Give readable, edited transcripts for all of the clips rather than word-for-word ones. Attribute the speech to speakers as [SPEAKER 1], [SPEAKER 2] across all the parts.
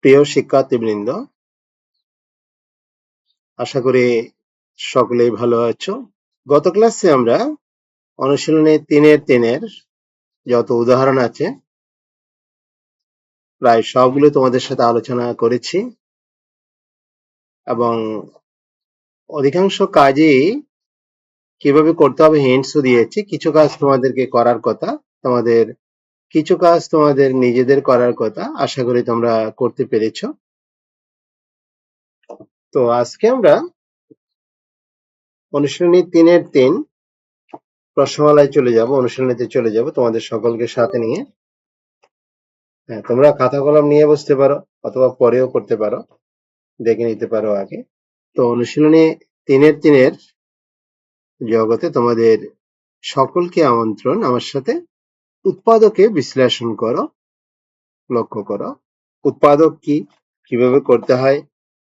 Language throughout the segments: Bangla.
[SPEAKER 1] প্রিয় শিক্ষার্থীবৃন্দ, আশা করি সকলেই ভালো আছো। গত ক্লাসে আমরা অনুশীলনী 3-এর যত উদাহরণ আছে প্রায় সবগুলো তোমাদের সাথে আলোচনা করেছি এবং অধিকাংশ কাজই কিভাবে করতে হবে হিন্টসও দিয়েছি। কিছু কাজ তোমাদেরকে করার কথা, কিছু কাজ তোমাদের নিজেদের করার কথা। আশা করি তোমরা করতে পেরেছো। তো আজকে আমরা অনুশীলনী 3 প্রশ্নমালায় চলে যাব, অনুশীলনীতে চলে যাব তোমাদের সকলকে সাথে নিয়ে। হ্যাঁ, তোমরা খাতা কলম নিয়ে বসতে পারো অথবা পরেও করতে পারো, দেখে নিতে পারো আগে। তো অনুশীলনী 3-এর জগতে তোমাদের সকলকে আমন্ত্রণ। আমার সাথে উৎপাদকে বিশ্লেষণ করো, লক্ষ্য করো। উৎপাদক কি, কিভাবে করতে হয়,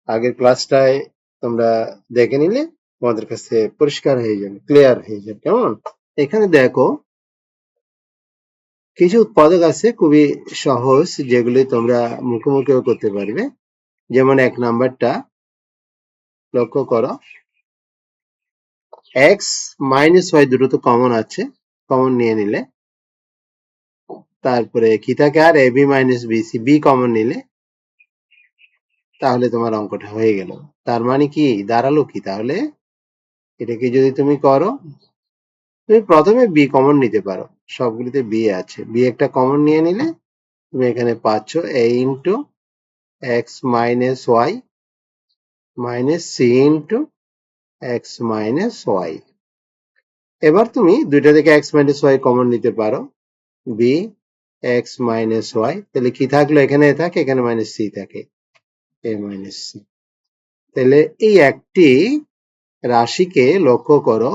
[SPEAKER 1] আগের ক্লাসটায় তোমরা দেখে নিলে তোমাদের কাছে পরিষ্কার হয়ে যাবে, ক্লিয়ার হয়ে যাবে। কেমন? এখানে দেখো কিছু উৎপাদক আছে খুবই সহজ, যেগুলি তোমরা মুখোমুখিও করতে পারবে। যেমন 1 নাম্বারটা লক্ষ্য করো, x মাইনাস y দুটো তো কমন আছে, কমন নিয়ে নিলে তারপরে কি থাকে আর ab minus bc, b common নিলে তাহলে তোমার অঙ্কটা হয়ে গেল। তার মানে কি দাঁড়ালো কি, তাহলে এটাকে যদি তুমি করো, তুমি প্রথমে b কমন নিতে পারো, সবগুলিতে b আছে, b একটা কমন নিয়ে নিলে তুমি এখানে পাচ্ছ a into x minus y minus c into x minus y। এবার তুমি দুইটা থেকে x মাইনাস y কমন নিতে পারো, b x মাইনাস y, তাহলে কি থাকলো, এখানে থাকে, এখানে মাইনাস c থাকে, a মাইনাস c। তাহলে এই একটি রাশিকে লক্ষ্য করো,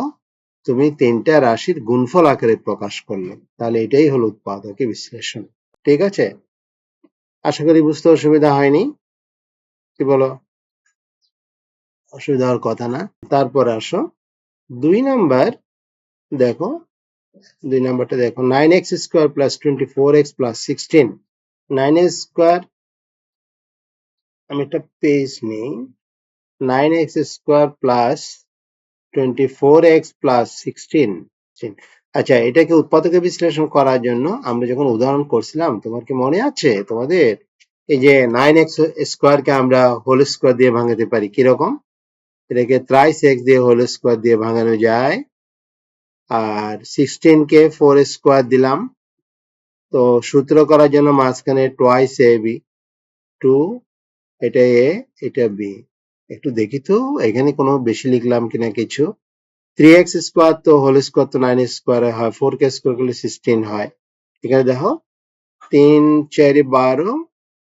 [SPEAKER 1] তুমি তিনটা রাশির গুণফল আকারে প্রকাশ করলে, তাহলে এটাই হলো উৎপাদকে বিশ্লেষণ। ঠিক আছে, আশা করি বুঝতে অসুবিধা হয়নি, কি বলো? অসুবিধা হওয়ার কথা না। তারপর আসো 2 নাম্বার। দেখো 2 নাম্বারটা দেখো, 9x square plus 24x plus 16। 9x square, আমি একটা পেজ নেই, 9x square plus 24x plus 16। আচ্ছা, এটাকে উৎপাদকে বিশ্লেষণ করার জন্য আমরা যখন উদাহরণ করছিলাম, তোমার কি মনে আছে তোমাদের, এই যে 9x স্কোয়ারকে আমরা হোল স্কোয়ার দিয়ে ভাঙাতে পারি, কিরকম? এটাকে থ্রাইস x দিয়ে হোল স্কোয়ার দিয়ে ভাঙানো যায়, আর 16 কে 4 স্কোয়ার দিলাম। তো সূত্র করার জন্য মাঝখানে টোয়াইস ab, 2, এটা a, এটা b। একটু দেখি তো এখানে কোনো বেশি লিখলাম কিনা কিছু। 3x স্কোয়ার তো হোল স্কোয়ার তো 9 স্কোয়ারে হয়, 4k স্কোয়ার করলে 16 হয়। এখানে দেখো 3 4 12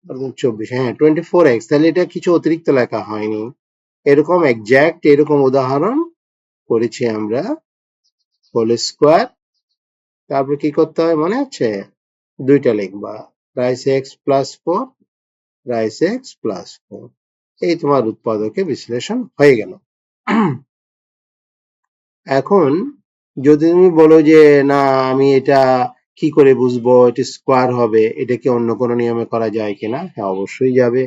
[SPEAKER 1] 24, হ্যাঁ 24x, তাহলে এটা কিছু অতিরিক্ত লেখা হয়নি। এরকম এক্সাক্ট এরকম উদাহরণ করেছি আমরা। হোল স্কোয়ার, তারপর কি করতে হয় মনে আছে, দুইটা লিখবা, rice x plus 4, rice x plus 4। এই তোমার উৎপাদকে বিশ্লেষণ হয়ে গেল। এখন যদি তুমি বলো যে না আমি এটা কি করে বুঝবো এটা স্কোয়ার হবে, এটা কি অন্য কোনো নিয়মে করা যায় কিনা? হ্যাঁ, অবশ্যই যাবে।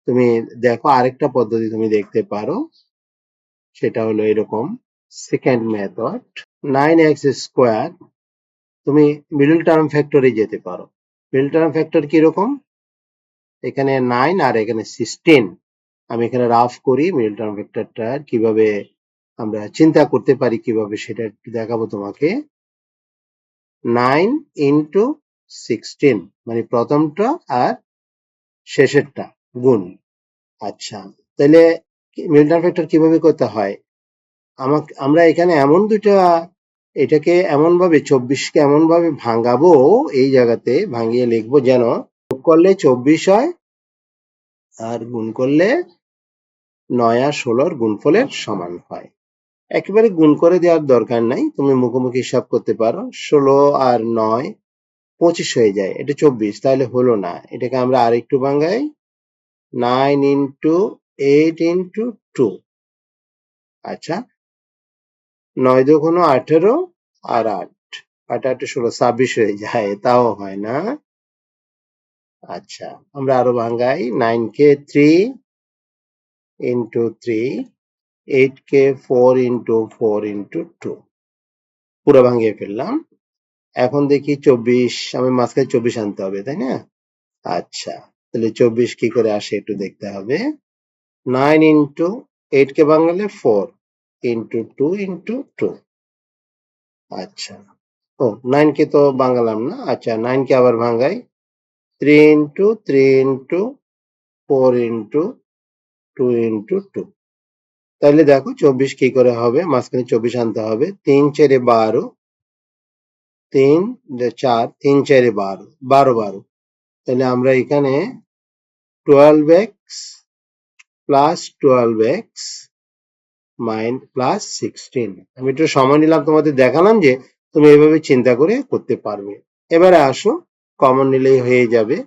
[SPEAKER 1] তুমি দেখো আরেকটা পদ্ধতি তুমি দেখতে পারো, সেটা হলো এরকম, সেকেন্ড মেথড। 9x স্কোয়ার, তুমি মিডল টার্ম ফ্যাক্টরে যেতে পারো। মিডল টার্ম ফ্যাক্টর কিরকম, এখানে 9 আর এখানে 16। আমি এখানে রাফ করি মিডল টার্ম ফ্যাক্টরটা কিভাবে আমরা চিন্তা করতে পারি, কিভাবে সেটা একটু দেখাবো তোমাকে। 9 ইন্টু 16, মানে প্রথমটা আর শেষেরটা গুণ। আচ্ছা, তাহলে মিডল টার্ম ফ্যাক্টর কিভাবে করতে হয়, আমরা এখানে এমন দুইটা, এটাকে এমন ভাবে 24কে এমন ভাবে ভাঙাবো, এই জায়গাতে ভাঙিয়ে লিখবো যেন যোগ করলে 24 হয় আর গুণ করলে 9 আর 16 গুণফলের সমান হয়। একেবারে গুণ করে দেওয়ার দরকার নাই, তুমি মুখোমুখি হিসাব করতে পারো। 16 আর 9 25 হয়ে যায়, এটা 24, তাহলে হলো না। এটাকে আমরা আরেকটু ভাঙাই, 9 ইন্টু 8 ইন্টু 2। আচ্ছা, 9 দুগুণ 18 আর 8, 8 8 16, 26 হয়ে যায়, তাও হয় না। আচ্ছা, আমরা আরো ভাঙাই। 9কে 3 ইন্টু 3, 8কে 4 ইন্টু 4 ইন্টু 2, পুরো ভাঙিয়ে ফেললাম। এখন দেখি 24, আমি মাঝখানে 24 আনতে হবে, তাই না? আচ্ছা, তাহলে 24 কি করে আসে একটু দেখতে হবে। 9 ইন্টু 8 কে ভাঙালে 4 ইন্টু 2 ইন্টু 2। আচ্ছা, ও 9 কে তো ভাঙালাম না। আচ্ছা, 9 কে আবার ভাঙাই। 3 ইন্টু 3 ইন্টু 4 ইন্টু 2 ইন্টু 2। তাহলে দেখো 24 কি করে হবে, মাঝখানে 24 আনতে হবে। 3 4 12, 3 4, 3 4 12, 12 12। তাহলে আমরা এখানে 12x প্লাস 12x প্লাস 16, আমি একটু সময় নিলাম তোমাদের দেখালাম যে তুমি এভাবে চিন্তা করে করতে পারবে। এবারে আসো, কমন নিলেই হয়ে যাবে।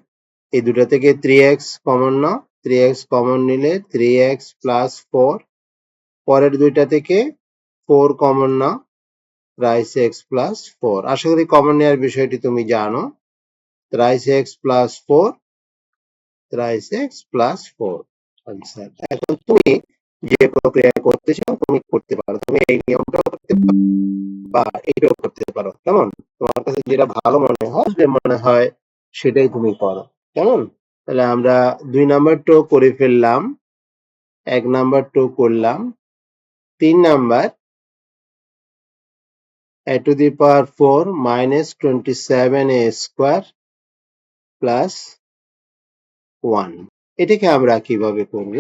[SPEAKER 1] এই দুটো থেকে 3x কমন নাও, 3x কমন নিলে 3x প্লাস 4, পরের দুইটা থেকে 4 কমন নাও, রাইস এক্স প্লাস 4। আশা করি কমন নেওয়ার বিষয়টি তুমি জানো। Rice x plus 4, rice x plus 4 answer. এখন তুমি যে প্রক্রিয়া করতে চাও তুমি করতে পারো, তুমি এই নিয়মটাও করতে পারো বা এইটাও করতে পারো, কেমন? তোমার কাছে যেটা ভালো মনে হয়, যে মনে হয় সেটাই তুমি করো, কেমন? তাহলে আমরা 2 নাম্বারটাও করে ফেললাম, 1 নাম্বারটাও করলাম, 3 number a to the power 4 minus 27a square plus 1, এটাকে আমরা কিভাবে করব?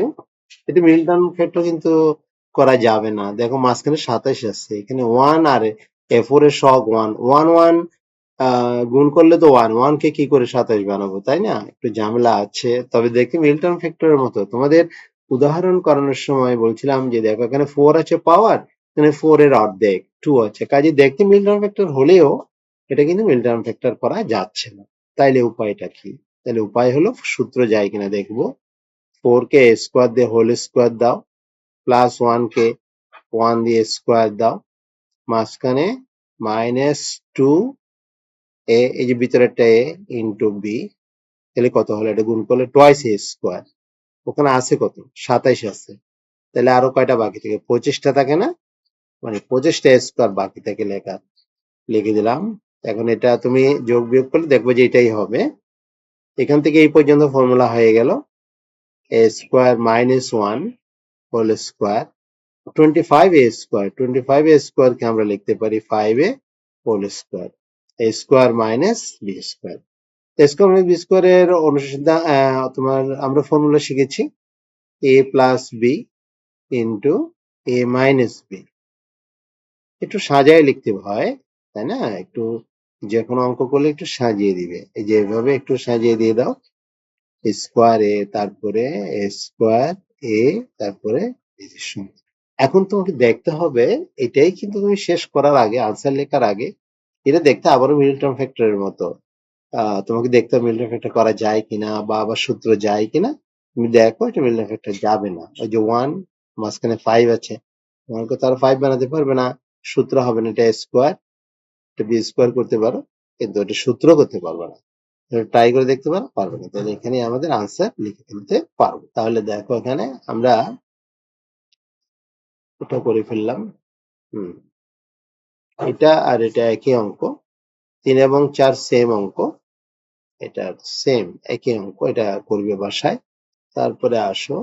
[SPEAKER 1] এটা মিল্টন ফ্যাক্টর কিন্তু করা যাবে না। দেখো মাঝখানে 27 আছে, এখানে 1 আর a4 এর সহগ 1 1 1 গুণ করলে তো 1 1 কে কি করে 27 বানাবো, তাই না? একটু ঝামেলা আছে। তবে দেখি মিল্টন ফ্যাক্টরের মতো তোমাদের উদাহরণ করানোর সময় বলছিলাম যে দেখো এখানে 4 আছে পাওয়ার, এখানে 4 এর অর্ধেক 2 আছে, কাজে দেখতে মিল্টন ফ্যাক্টর হলেও এটা কিন্তু মিল্টন ফ্যাক্টর করা যাচ্ছে না। তাইলে উপায়টা কি? তাহলে উপায় হলো সূত্র যায় কিনা দেখবো। 4 কে স্কোয়ার দিয়ে হোল স্কোয়ার দাও, প্লাস 1 কে 1 দিয়ে স্কোয়ার দাও, মাঝখানে মাইনাস 2 এ, এই যে ভিতরেরটা এ ইন্টু বি, তাহলে কত হলো? এটা গুণ করলে টোয়াইস এ স্কোয়ার। ওখানে আছে কত? 27 আছে। তাহলে আরো কয়টা বাকি থাকে? 25টা থাকে না? মানে 25টা স্কোয়ার বাকি থাকে লেখা, লিখে দিলাম। এখন এটা তুমি যোগ বিয়োগ করলে দেখবে যে এটাই হবে। এখান থেকে এই পর্যন্ত ফর্মুলা হয়ে গেল। A square minus 1 whole square, 25a square, 25a square কে আমরা লিখতে পারি 5a whole square, a square minus B square. Square minus b স্কোয়ারের অনুসন্ধান তোমার আমরা ফর্মুলা শিখেছি a plus B into a minus b. একটু সাজায় লিখতে হয়, তাই না? একটু যে কোনো অঙ্ক করলে একটু সাজিয়ে দিবে, এই যে এভাবে একটু সাজিয়ে দিয়ে দাও। স্কোয়ার এ, তারপরে স্কোয়ার এ, তারপরে এখন তোমাকে দেখতে হবে, এটাই কিন্তু তুমি শেষ করার আগে, আনসার লেখার আগে এটা দেখতে আবারও মিডলটন ফ্যাক্টরের মতো। তোমাকে দেখতে হবে মিডলটন ফ্যাক্টর করা যায় কিনা বা আবার সূত্র যায় কিনা। তুমি দেখো এটা মিডলটন ফ্যাক্টর যাবে না। ওই যে 1 মাঝখানে 5 আছে, 1 কে তার 5 বানাতে পারবে না, সূত্র হবে না। এটা স্কোয়ার, এটা বি স্কোয়ার করতে পারো, কিন্তু এটা সূত্র করতে পারবে না। ট্রাই করে দেখতে পারো, পারবে না। তাহলে এখানে আমাদের আনসার লিখে ফেলতে পারবো। তাহলে দেখো এখানে আমরা এটা করে ফেললাম। হুম, এটা আর এটা একই অঙ্ক, 3 এবং 4 সেম অঙ্ক, এটা সেম একই অঙ্ক, এটা করবে বাসায়। তারপরে আসো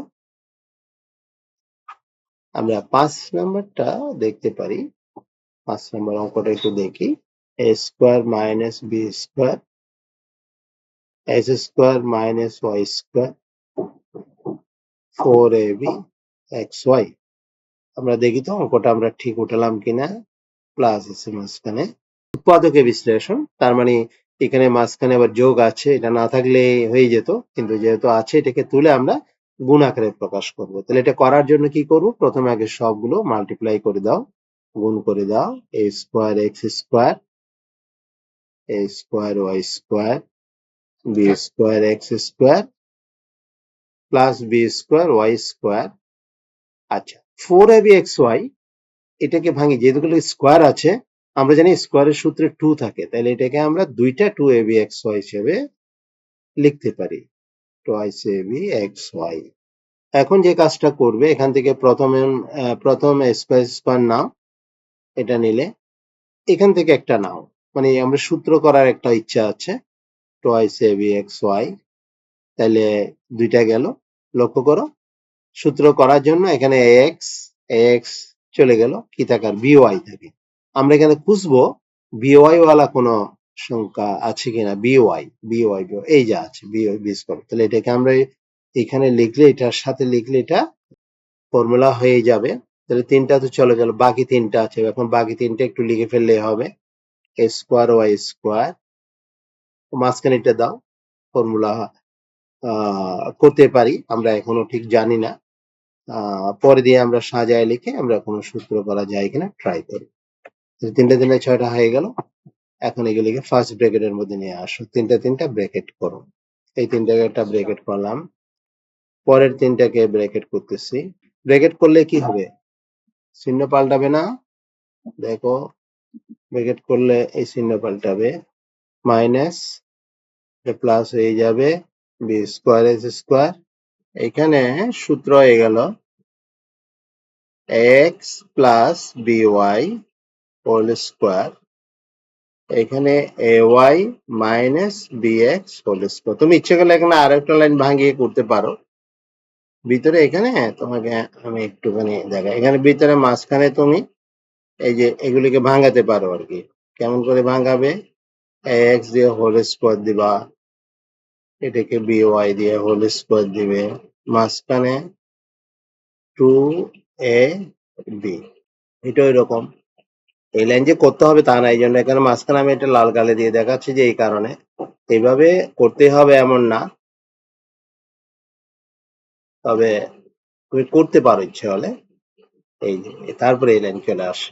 [SPEAKER 1] আমরা 5 নাম্বারটা দেখতে পারি। 5 নাম্বার অঙ্কটা একটু দেখি। A square minus B square, x square minus Y square, 4ab x y. আমরা দেখি তো অঙ্কটা আমরা ঠিক উঠালাম কিনা। প্লাস আছে মাঝখানে, উৎপাদকের বিশ্লেষণ, তার মানে এখানে মাঝখানে আবার যোগ আছে, এটা না থাকলে হয়ে যেত, কিন্তু যেহেতু আছে এটাকে তুলে আমরা গুণ আকারে প্রকাশ করব। তাহলে এটা করার জন্য কি করব? প্রথমে আগে সবগুলো মাল্টিপ্লাই করে দাও, গুণ করে দাও। A square x square, a square y square, b square x square plus B square y square. আচ্ছা, 4ab এক্স ওয়াই, এটাকে ভাঙি, যেগুলো স্কোয়ার আছে আমরা জানি স্কোয়ারের সূত্রে 2 থাকে, তাহলে এটাকে আমরা দুইটা 2ab xy হিসেবে লিখতে পারি twice A B x Y. এখন যে কাজটা করবে এখান থেকে প্রথম স্কোয়ার স্কোয়ার নাও, এটা নিলে এখান থেকে একটা নাও, মানে আমরা সূত্র করার একটা ইচ্ছা আছে twice A B x Y, তাহলে দুইটা গেল। লক্ষ্য করো সূত্র করার জন্য এখানে এক্স এক্স চলে গেল, কি থাকার বিওয়াই থাকে। আমরা এখানে খুঁজবো বিওয়াই ওয়ালা কোনো সংখ্যা আছে কিনা, বিওয়াই বিওয়াই এই যা আছে বিওয়াই বিস করো, তাহলে এটাকে আমরা এখানে লিখলে এটার সাথে লিখলে এটা ফর্মুলা হয়ে যাবে। তাহলে তিনটা তো চলে গেল, বাকি তিনটা আছে, এখন বাকি তিনটা একটু লিখে ফেললে হবে এ স্কোয়ার ওয়াই স্কোয়ার, মাঝখানে এটা দাও ফর্মুলা করতে পারি আমরা, এখনো ঠিক জানি না, পরে দিয়ে আমরা সাজায় লিখে আমরা কোনো সূত্র করা যায় কিনা ট্রাই করি। তিনটা তিনটা ছয়টা হয়ে গেল। এখন এগুলিকে ফার্স্ট ব্র্যাকেটের মধ্যে নিয়ে আসো, তিনটা ব্র্যাকেট করো। এই তিনটাকে একটা ব্র্যাকেট করলাম, পরের তিনটাকে ব্র্যাকেট করতেছি। ব্র্যাকেট করলে কি হবে, চিহ্ন পাল্টাবে না, দেখো ব্র্যাকেট করলে এই চিহ্ন পাল্টাবে, মাইনাস প্লাস হয়ে যাবে বি স্কোয়ার এস স্কোয়ার। এখানে সূত্র হয়ে গেল x plus b y whole square, এখানে a y minus b x whole square. তুমি ইচ্ছে করলে এখানে আর একটা লাইন ভাঙিয়ে করতে পারো ভিতরে, এখানে তোমাকে আমি একটুখানি দেখাই, এখানে ভিতরে মাঝখানে তুমি এই যে এগুলিকে ভাঙাতে পারো আর কি। কেমন করে ভাঙাবে, এক্স দিয়ে হোল স্কোয়ার দিবা, এটাকে বিওয়াই দিয়ে হোল স্কোয়ার দিবে, মাঝখানে টু এ বি, এটা ওই রকম। এই লাইন যে করতে হবে তা না, এই জন্য এখানে মাঝখানে আমি এটা লাল কালি দিয়ে দেখাচ্ছি যে এই কারণে। এইভাবে করতে হবে এমন না, তবে তুমি করতে পারো ইচ্ছে হলে। এই যে তারপরে এই লাইন চলে আসে।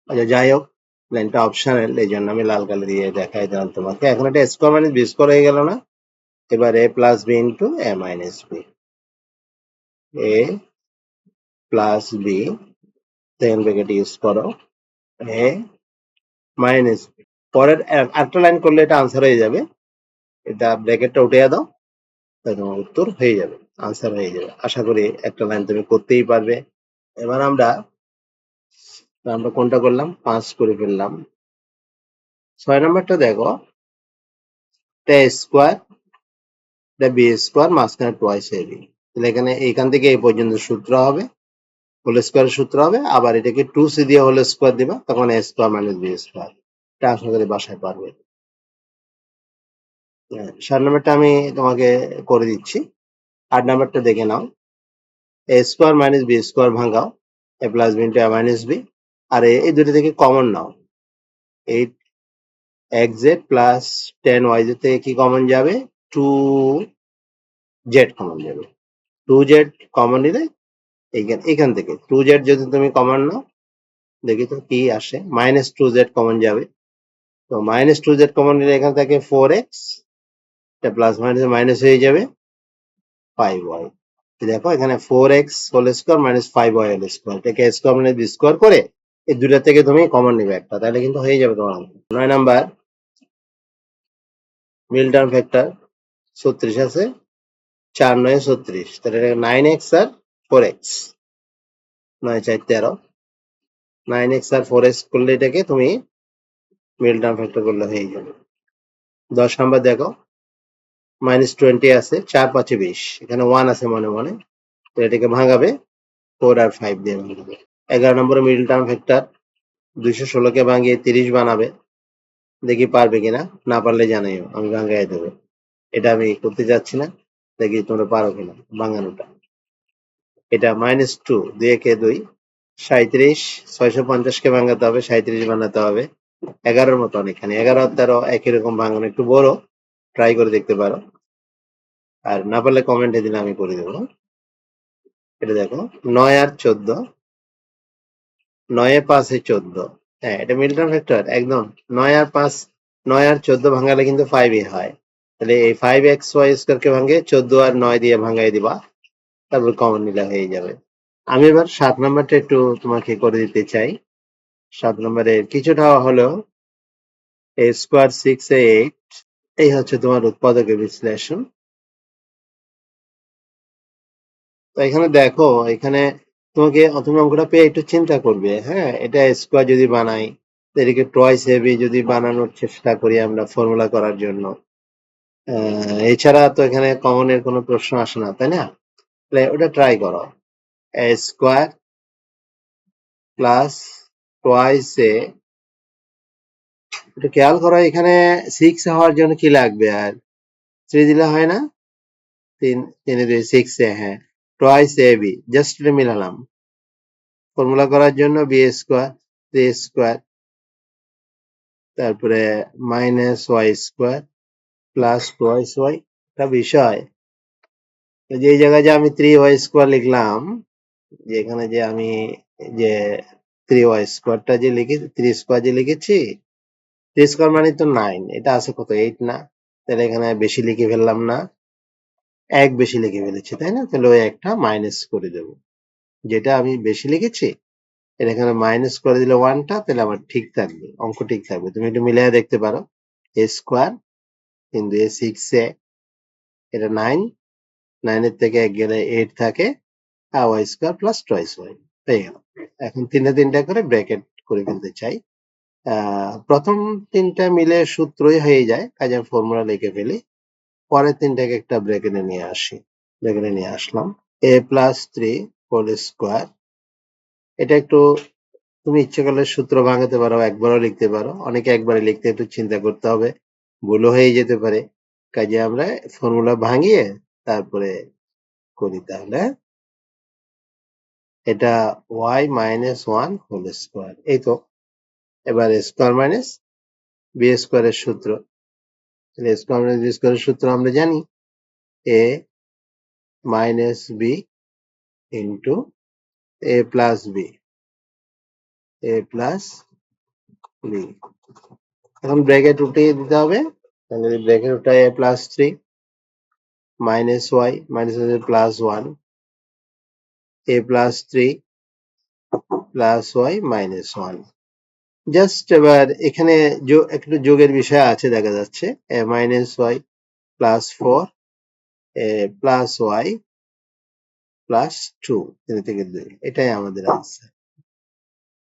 [SPEAKER 1] আচ্ছা যাই হোক, লাইনটা অপশনাল, এই জন্য আমি লাল কালি দিয়ে দেখাই দিলাম তোমাকে। এখন এটা স্কোয়ার মাইনাস বি স্কোয়ার হয়ে গেল না, এবার a plus B into A minus b, a plus b second bracket use করো, এ মাইনাস বি। পরের একটা লাইন করলে এটা আনসার হয়ে যাবে, এটা ব্র্যাকেটটা উঠে দাও, তোমার উত্তর হয়ে যাবে, আনসার হয়ে যাবে। আশা করি একটা লাইন তুমি করতেই পারবে। এবার আমরা আমরা কোনটা করলাম, 5 করে ফেললাম। 6 নাম্বারটা দেখো, তে স্কোয়ার এটা বি স্কোয়ার মাঝখানে টোয়াইস এ বি, তাহলে এখানে এইখান থেকে এই পর্যন্ত সূত্র হবে, হোল স্কোয়ারের সূত্র হবে, আবার এটাকে 2c দিয়ে হোল স্কোয়ার দিবা, তখন এ স্কোয়ার মাইনাস বি স্কোয়ার। এটা আশা করি বাসায় পারবে। 7 নাম্বারটা আমি তোমাকে করে দিচ্ছি। 8 নাম্বারটা দেখে নাও, A square minus B square ভাঙাও, A plus B into A minus B, আর এই দুটো থেকে কমন নাও, 8 X Z plus 10 Y Z থেকে কি কমন যাবে, 2 জেড কমন যাবে। 2 জেড কমন নিলে এখান থেকে 2 জেড যদি তুমি কমন নাও, দেখি তো কি আসে, মাইনাস 2 জেড কমন যাবে। তো মাইনাস 2 জেড কমন নিলে এখান থেকে 4x, এটা প্লাস মাইনাস মাইনাস হয়ে যাবে 5y। দেখো এখানে 4x whole square minus 5y whole square, এটাকে স্কোয়ার মানে বি স্কোয়ার করে এই দুটা থেকে তুমি কমন নিবে একটা, তাহলে কিন্তু হয়ে যাবে তোমার। 9 নাম্বার মিল টার্ম ফ্যাক্টর 36 আছে, 4 9 36, তাহলে 9x আর 4x, 9 4 13, 9x আর 4x করলে এটাকে তুমি মিল টার্ম ফ্যাক্টর করলে হয়ে যাবে। 10 নাম্বার দেখো, -20 আছে, 4 5 20, এখানে 1 আছে মনে মনে, তো এটাকে ভাঙাবে 4 আর 5 দিয়ে ভাঙাবে। 11 নম্বরে মিডল টার্ম ফ্যাক্টর 216 কে ভাঙিয়ে 30 বানাবে, দেখি পারবে কিনা, না পারলে জানাইও, আমি ভাঙাই দেবো। এটা আমি করতে যাচ্ছি না, দেখি তোমরা পারো কিনা ভাঙানোটা। এটা -2 2 কে 2, 37, 650 কে ভাঙাতে হবে, 37 বানাতে হবে। 11-র মতো অনেকখানি, 11 আর 13 একই রকম ভাঙানো, একটু বড়, ট্রাই করে দেখতে পারো, আর না পারলে কমেন্টে দিলে আমি করে দেবো। এটা দেখো 9 আর 14, 9 এ 5 এ 14, হ্যাঁ এটা মিডল টার্ম ফ্যাক্টর একদম। 9 আর 5, 9 আর 14 ভাঙালে কিন্তু 5 এ হয়, তাহলে এই 5xy স্কয়ার কে ভাঙে 14 আর 9 দিয়ে ভাঙাই দিবা, তারপর কমন নিলে হয়ে যাবে। আমি এবার 7 নাম্বারটা একটু তোমাকে করে দিতে চাই। 7 নম্বরে কিছুটা হলেও a স্কোয়ার 6 8, এই হচ্ছে তোমার উৎপাদকের বিশ্লেষণ। তো এখানে দেখো, এখানে তুমি অঙ্কটা পেয়ে একটু চিন্তা করবে। হ্যাঁ, এটা স্কোয়ার যদি বানাই, এটাকে টয়েস এবি যদি বানানোর চেষ্টা করি আমরা ফর্মুলা করার জন্য, এছাড়া তো এখানে কমন এর কোনো প্রশ্ন আসে না, তাই না? তাহলে ওটা ট্রাই করো। এ স্কোয়ার প্লাস টয়েস এ, একটু খেয়াল করো এখানে 6 হওয়ার জন্য কি লাগবে? আর 3 দিলে হয় না? 3 2 6 এ, হ্যাঁ, টয়েস এ বি, জাস্ট এটা মিলালাম ফর্মুলা করার জন্য। বি স্কোয়ার, 3 স্কোয়ার, তারপরে minus Y square plus twice Y. একটা বিষয়, যে এই জায়গায় যে আমি 3y স্কোয়ার লিখলাম, যে এখানে যে আমি যে 3y স্কোয়ারটা যে লিখে 3 স্কোয়ার যে লিখেছি, 3 স্কোয়ার মানে তো 9, এটা আছে কত 8 না? তাহলে এখানে বেশি লিখে ফেললাম না? এক বেশি লিখে ফেলেছি, তাই না? তাহলে ওই একটা মাইনাস করে দেব, যেটা আমি বেশি লিখেছি এটা এখানে মাইনাস করে দিলে 1টা, তাহলে আমার ঠিক থাকবে, অঙ্ক ঠিক থাকবে। তুমি একটু মিলিয়ে দেখতে পারো। এ স্কোয়ার কিন্তু এ 6 এ, এটা 9, 9 এর থেকে 1 গেলে 8 থাকে, আর y square plus twice y হয়ে গেল। এখন তিনটা করে ব্র্যাকেট করে ফেলতে চাই। প্রথম তিনটা মিলে সূত্রই হয়ে যায়, কাজে ফর্মুলা লিখে ফেলি। পরের তিনটাকে একটা ব্র্যাকেটে নিয়ে আসি, ব্র্যাকেটে নিয়ে আসলাম। এ প্লাস 3 হোল স্কোয়ার, এটা একটু তুমি ইচ্ছে করলে সূত্র ভাঙাতে পারো, একবারও লিখতে পারো। অনেকে একবারে লিখতে একটু চিন্তা করতে হবে, ভুলও হয়ে যেতে পারে, কাজে আমরা ফর্মুলা ভাঙিয়ে তারপরে করি। তাহলে এটা ওয়াই মাইনাস 1 হোল স্কোয়ার, এই তো। এবার স্কোয়ার মাইনাস বি স্কোয়ারের সূত্র, তাহলে স্কোয়ার মাইনাস বি স্কোয়ারের সূত্র আমরা জানি, a minus b into a plus b, a plus b. এখন ব্র্যাকেট উঠিয়ে দিতে হবে, তাহলে ব্র্যাকেট উঠায় a plus 3 minus y, minus plus 1, a plus 3 plus y minus 1। Just এবার এখানে একটু যোগের বিষয় আছে, দেখা যাচ্ছে a minus y plus 4, a plus y plus 2, 3 থেকে 2, এটাই আমাদের আনসার।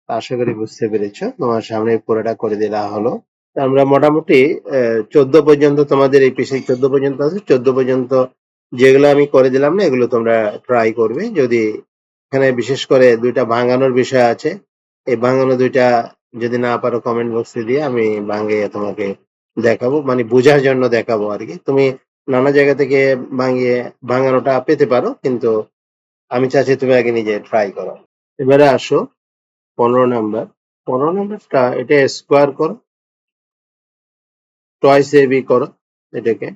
[SPEAKER 1] আশা করি বুঝতে পেরেছো। তোমার সামনে পুরোটা করে দেওয়া হলো। আমরা মোটামুটি 14 পর্যন্ত, তোমাদের এই পিসে 14 পর্যন্ত আছে, 14 পর্যন্ত যেগুলো আমি করে দিলাম না, এগুলো তোমরা ট্রাই করবে। যদি এখানে বিশেষ করে দুইটা ভাঙানোর বিষয় আছে, এই ভাঙানো দুইটা যদি না পারো কমেন্ট বক্সে দিয়ে আমি ভাঙিয়ে তোমাকে দেখাবো, মানে বোঝার জন্য দেখাবো আর কি। তুমি নানা জায়গা থেকে ভাঙিয়ে ভাঙানোটা পেতে পারো, কিন্তু আমি চাচ্ছি তুমি আগে নিজে ট্রাই করো। এবারে আসো 15 নাম্বার। 15 নাম্বারটা, এটা স্কোয়ার করো, টয়েস এ বি করো। এটাকে,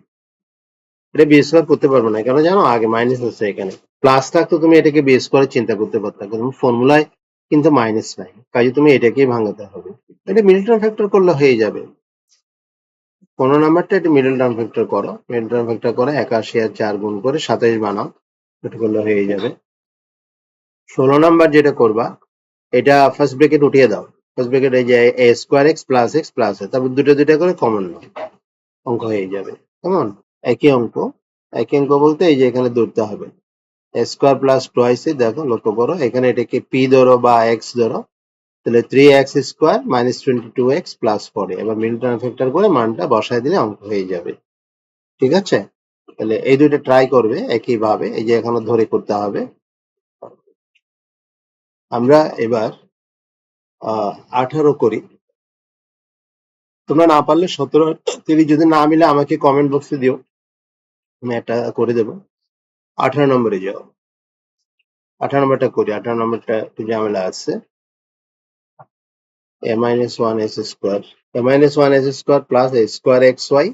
[SPEAKER 1] এটা বি স্কোয়ার করতে পারবো না, কেন জানো? আগে মাইনাস আছে এখানে, প্লাস থাকতো তুমি এটাকে বি স্কোয়ারে চিন্তা করতে পারতো, কিন্তু ফর্মুলায় কিন্তু মাইনাস নাই, কাজে তুমি এটাকেই ভাঙাতে হবে। এটা মিডল টার্ম ফ্যাক্টর করলে হয়ে যাবে। 15 নাম্বারটা এটা মিডল টার্ম ফ্যাক্টর করো, মিডল টার্ম ফ্যাক্টর করে 81 আর 4 গুণ করে 27 বানাও, এটা করলে হয়ে যাবে। 16 নাম্বার যেটা করবা, এটা ফার্স্ট ব্র্যাকেট উঠিয়ে দাও। ফার্স্ট ব্র্যাকেট এই যে এ স্কোয়ার এক্স প্লাস তারপর দুটা করে কমন নাও, অঙ্ক হয়ে যাবে। কেমন? একই অঙ্ক, একই অঙ্ক বলতে এই যে এখানে ধরতে হবে স্কোয়ার প্লাস টয়েস, দেখো লক্ষ্য করো এখানে এটাকে পি ধরো বা এক্স ধরো, তাহলে 3x square minus 22x plus 4, এবার মিডল টার্ম ফ্যাক্টর করে মানটা বসায় দিলে অঙ্ক হয়ে যাবে। ঠিক আছে? তাহলে এই দুইটা ট্রাই করবে একইভাবে, এই যে এখানে ধরে করতে হবে। আমরা এবার 18 করি, তোমরা না পারলে 17 30 যদি না মিলে আমাকে কমেন্ট বক্সে দিও, আমি একটা করে দেবো। 18 নম্বরে যাও, 18 নম্বরটা করি। 18 নম্বরটা একটু ঝামেলা আছে। a minus 1 s square, a minus 1 s square plus a square xy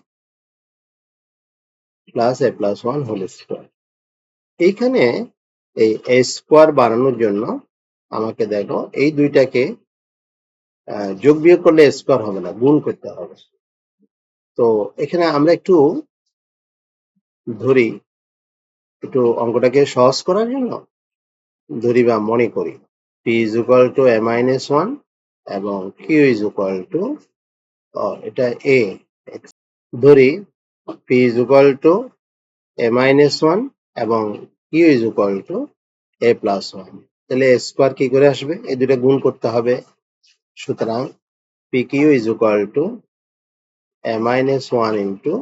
[SPEAKER 1] plus a plus 1 whole square। এইখানে এই a স্কোয়ার বানানোর জন্য আমাকে দেখো এই দুইটাকে যোগ বিয়োগ করলে স্কোয়ার হবে না, গুণ করতে হবে। তো এখানে আমরা একটু ধরি, একটু অঙ্কটাকে সহজ করার জন্য ধরি বা মনে করি p is equal to a minus 1 এবং q is equal to এটা a ধরি p is equal to a minus one এবং q is equal to a plus one. তাহলে এ স্কোয়ার কি করে আসবে? এই দুটো গুণ করতে হবে। সুতরাং p q is equal to a minus one into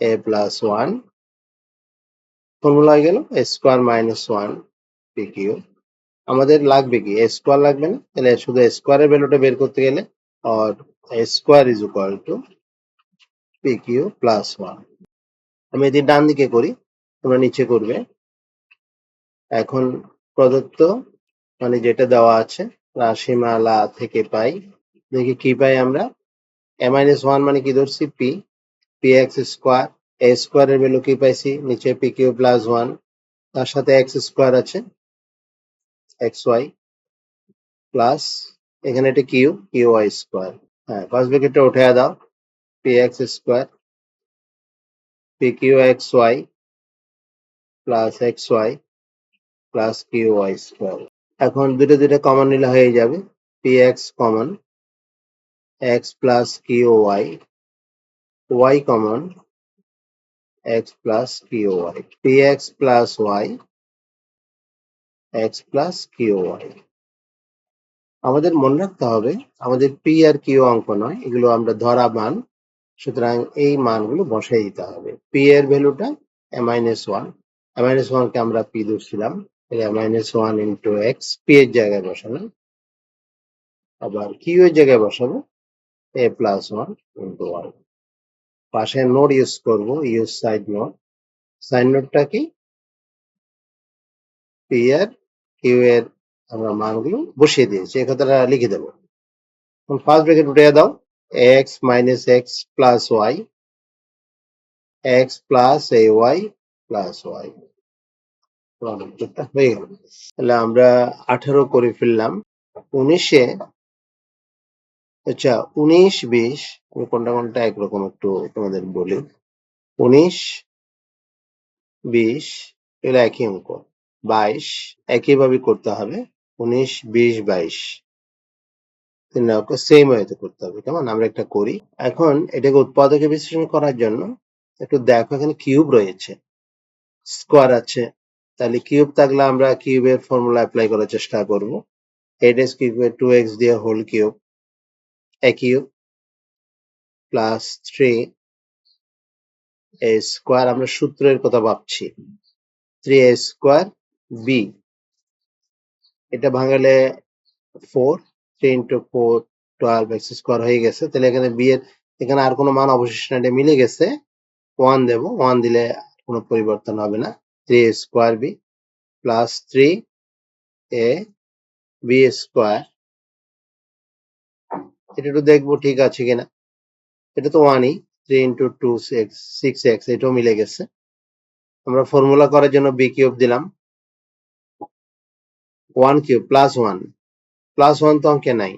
[SPEAKER 1] a plus one. Formula হয়ে গেল a square minus one p q. আমাদের লাগবে কি? এ স্কোয়ার লাগবে না? তাহলে শুধু স্কোয়ারের ভ্যালুটা বের করতে গেলে আর a square is equal to p q plus one. আমি যদি ডান দিকে করি, তোমরা নিচে করবে। এখন প্রদত্ত মানে যেটা দেওয়া আছে রাশিমালা থেকে পাই, দেখি কি পাই আমরা। এ মাইনাস ওয়ান মানে কি ধরছি? P, p x square. A স্কোয়ারের ভ্যালু কি পাইছি? নিচে পি কিউ প্লাস ওয়ান, তার সাথে এক্স স্কোয়ার আছে, এক্স ওয়াই প্লাস এখানে এটা কিউ, কিউ ওয়াই স্কোয়ার। হ্যাঁ, ফার্স্ট ব্র্যাকেটটা উঠে দাও। P x square P Q X Y plus X Y plus Q Y square. এখন দুটো দুটো কমন নিলে হয়ে যাবে P X common, X plus Q Y, Y common, X plus Q Y, P X plus Y, x plus Q Y. আমাদের মনে রাখতে হবে আমাদের পি আর কিউ অঙ্ক নয়, এগুলো আমরা ধরা মান। সুতরাং এই মানগুলো বসাই দিতে হবে। পি এর ভ্যালুটা a minus one, a minus ওয়ানকে আমরা পি ধরছিলাম, a minus one into x, p এর জায়গায় বসানো। আবার কিউ এর জায়গায় বসাবো a plus one into y. পাশে নোট ইউজ করবো, ইউজ সাইড নোট। সাইড নোটটা কি? পি এর কিউ এর আমরা মানগুলো বসিয়ে দিয়েছি, এই কথাটা লিখে দেবো। ফার্স্ট ব্র্যাকেট উঠে দাও, x minus x plus Y, x plus a y plus y. হয়ে গেল। তাহলে আমরা 18 করে ফেললাম। 19-এ, আচ্ছা 19-20, আমি কোনটা কোনটা একরকম একটু তোমাদের বলি। 19-20 এগুলো একই অঙ্ক। 22 একইভাবে করতে হবে। 19, 20, 22 তিন অঙ্ক সেম ওয়েতে করতে হবে। কেমন? আমরা একটা করি। এখন এটাকে উৎপাদকে বিশ্লেষণ করার জন্য একটু দেখো, এখানে কিউব রয়েছে, স্কোয়ার আছে। তাহলে কিউব থাকলে আমরা কিউবের ফর্মুলা অ্যাপ্লাই করার চেষ্টা করব। 8x কিউবের 2x দিয়ে whole cube, a cube plus 3a square. আমরা সূত্রের কথা ভাবছি, 3a স্কোয়ার বি, এটা ভাঙালে 4, 3 ইন্টু 4 12x স্কোয়ার হয়ে গেছে। তাহলে এখানে বি এর এখানে আর কোনো মান অবশিষ্ট নেই, মিলে গেছে। 1 দেব, 1 দিলে কোনো পরিবর্তন হবে না। 3a square B plus 3a B square. এটা একটু দেখবো ঠিক আছে কিনা। এটা তো 1ই, 3 ইন্টু 2 6x, এটাও মিলে গেছে। আমরা ফর্মুলা করার জন্য বি কিউব দিলাম, 1 কিউব প্লাস 1, প্লাস 1 তো অঙ্কে নাই,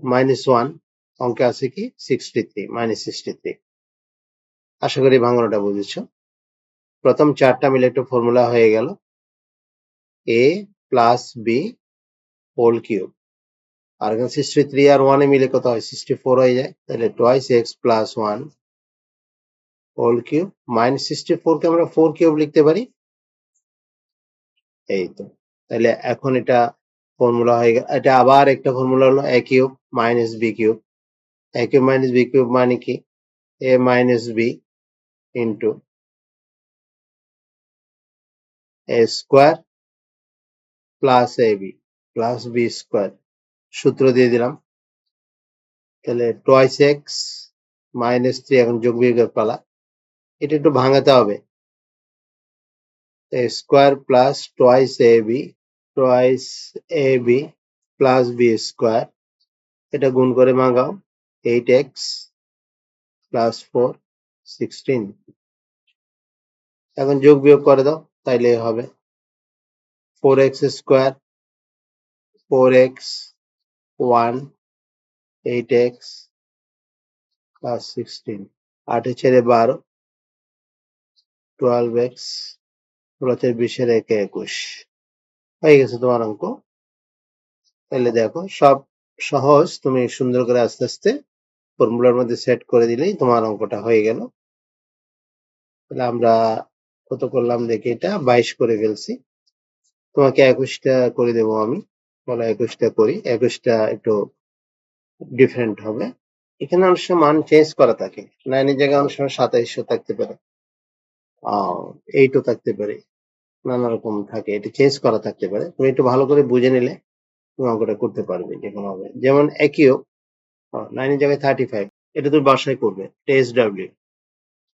[SPEAKER 1] মাইনাস 1 অঙ্কে আছে কি 63, মাইনাস 63। আশা করি ভাঙানোটা বুঝেছো। প্রথম চারটা মিলে একটা ফর্মুলা হয়ে গেল, এ প্লাস বি হোল কিউব। আর এখানে 63 আর 1 এ মিলে কত হয়? 64 হয়ে যায়। তাহলে twice X plus 1 whole cube minus 64 কে আমরা 4 কিউব লিখতে পারি। এই তো। তাহলে এখন এটা ফর্মুলা হয়ে গেল। এটা আবার একটা ফর্মুলা হলো এ cube minus B cube. A cube minus B cube মানে কি? এ minus b into a square plus a b plus B square. সূত্র দিয়ে দিলাম। তাহলে টোয়াইস এক্স মাইনাস 3, এখন যোগ বিয়োগের পালা। এটা একটু ভাঙাতে হবে। এ স্কোয়ার প্লাস টোয়াইস এ বি প্লাস বি স্কোয়ার। এটা গুণ করে ভাঙাও, 8x প্লাস 4 16। এখন যোগ বিয়োগ করে দাও, তাইলে হবে 4x square 4x 1 8x plus 16। 8 ছেড়ে 12, 12x 20 একে 21 হয়ে গেছে তোমার অঙ্ক। তাহলে দেখো সব সহজ, তুমি সুন্দর করে আস্তে আস্তে ফর্মুলার মধ্যে সেট করে দিলেই তোমার অঙ্কটা হয়ে গেল। তাহলে আমরা কত করলাম দেখি, এটা 22 করে ফেলছি। তোমাকে 21টা করে দেবো আমি। বলো 21টা করি, 21টা একটু ডিফারেন্ট হবে। এখানে অনেক সময় মান চেঞ্জ করা থাকে, 9 এর জায়গায় অনেক সময় 27ও থাকতে পারে, 8ও থাকতে পারে, নানা রকম থাকে, এটা চেঞ্জ করা থাকতে পারে। তুমি একটু ভালো করে বুঝে নিলে তুমি অঙ্কটা করতে পারবে যে কোনো ভাবে। যেমন একইও 9 এর জায়গায় 35, এটা তুমি বাসায় করবে, এটা SW,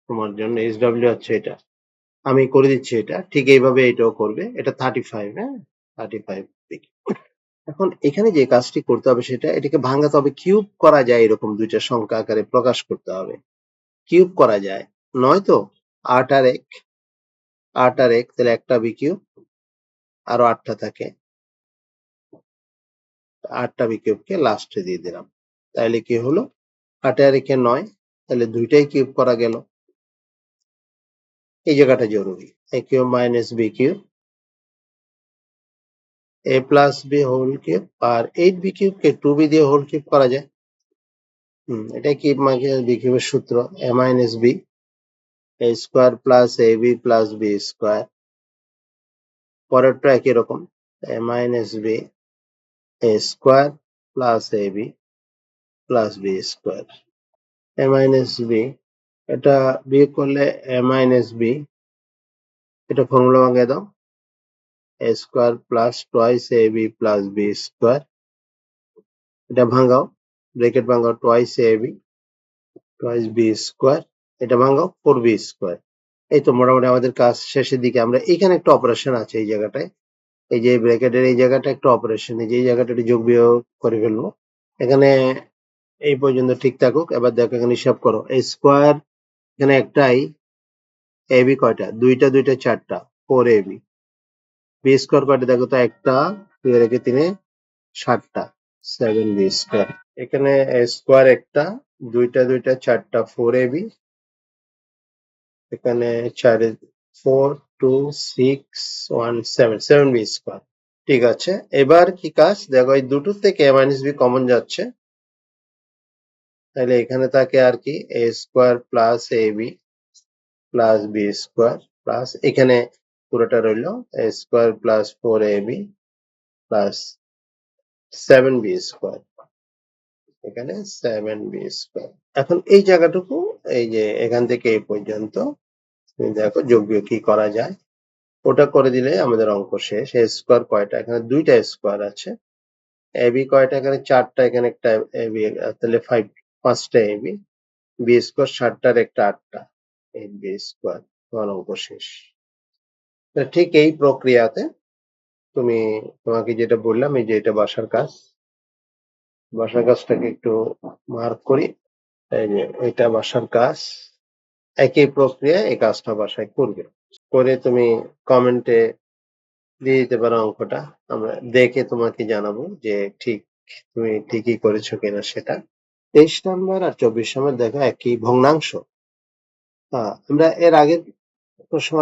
[SPEAKER 1] তোমার জন্য SW হচ্ছে এটা, আমি করে দিচ্ছি এটা ঠিক এইভাবে, এটাও করবে, এটা 35, হ্যাঁ 35। এখন এখানে যে কাজটি করতে হবে সেটা, এটাকে ভাঙাতে হবে, কিউব করা যায়, এরকম দুইটা সংখ্যা আকারে প্রকাশ করতে হবে, কিউব করা যায়, নয়তো 8 আর 1, 8 আর 1 তাহলে একটা বি কিউব, আরো 8টা থাকে, 8টা বি কিউবকে লাস্টে দিয়ে দিলাম, তাহলে কি হলো 8 আর 1 9, তাহলে দুইটাই কিউব করা গেল। এই জায়গাটা জরুরি, এ কিউব মাইনাস বি কিউব, এ প্লাস বি হোল কিউব, আর 8 বি কিউবকে 2b দিয়ে হোল কিউব করা যায়। এটা কিউব মাইনাস বি কিউবের সূত্র, এ minus b A square plus a b plus B square. পরেরটা একই রকম, এ minus b A square plus a b plus B square. A minus B, এটা বিয়োগ করলে এ মাইনাস বি, এটা ফর্মুলা ভাঙিয়ে দাও, a square plus twice A b plus B square, এটা ভাঙাও, bracket ভাঙাও, twice A B twice B square, এটা ভাঙাও 4b স্কোয়ার। এই তো মোটামুটি আমাদের কাজ শেষের দিকে। আমরা এখানে একটা অপারেশন আছে এই জায়গাটায়, এই যে ব্র্যাকেটের এই জায়গাটা একটা অপারেশন, এই যে এই জায়গাটা একটু যোগ বিয়োগ করে ফেলবো। এখানে এই পর্যন্ত ঠিক থাকুক। এবার দেখো এখানে হিসাব করো, এই স্কোয়ার এখানে একটাই, এবি কয়টা, দুইটা দুইটা 4টা, 4ab। বি স্কোয়ার কয়টা দেখো তো, একটা, 2 রেখে 3 7টা, 7b স্কোয়ার। এখানে স্কোয়ার একটা, দুইটা দুইটা 4টা, 4ab, এখানে 4 4 2 6 1 7, 7b স্কোয়ার। ঠিক আছে, এবার কি কাজ দেখো, এই দুটো থেকে a মাইনাস বি কমন যাচ্ছে, তাহলে এখানে থাকে আর কি a square plus a b plus B square, plus এখানে পুরোটা রইল a square plus 4ab plus 7b square, এখানে 7b স্কোয়ার। এখন এই জায়গাটুকু, এই যে এখান থেকে এই পর্যন্ত তুমি দেখো যোগ বিয়োগ কি করা যায়, ওটা করে দিলে আমাদের অঙ্ক শেষ। এ স্কোয়ার কয়টা, এখানে দুইটা স্কোয়ার আছে, এবি কয়টা, এখানে 4টা, এখানে একটা এবি, তাহলে 5টা এবি, বি স্কোয়ার 7টার একটা 8টা, 8b স্কোয়ার, তোমার অঙ্ক শেষ। ঠিক এই প্রক্রিয়াতে তুমি, তোমাকে যেটা বললাম, এই যে এটা বাসার কাজ, বাসার কাজটাকে একটু মার্ক করি, এই যে এটা বাসার কাজ, একই প্রক্রিয়ায় এই কাজটা বাসায় করবে, করে তুমি কমেন্টে দিয়ে দিতে পারো অঙ্কটা, আমরা দেখে তোমাকে জানাবো যে ঠিক, তুমি ঠিকই করেছো কিনা সেটা। 23 নাম্বার আর 24 নাম্বার দেখো একই ভগ্নাংশ। আমরা এর আগের প্রশ্ন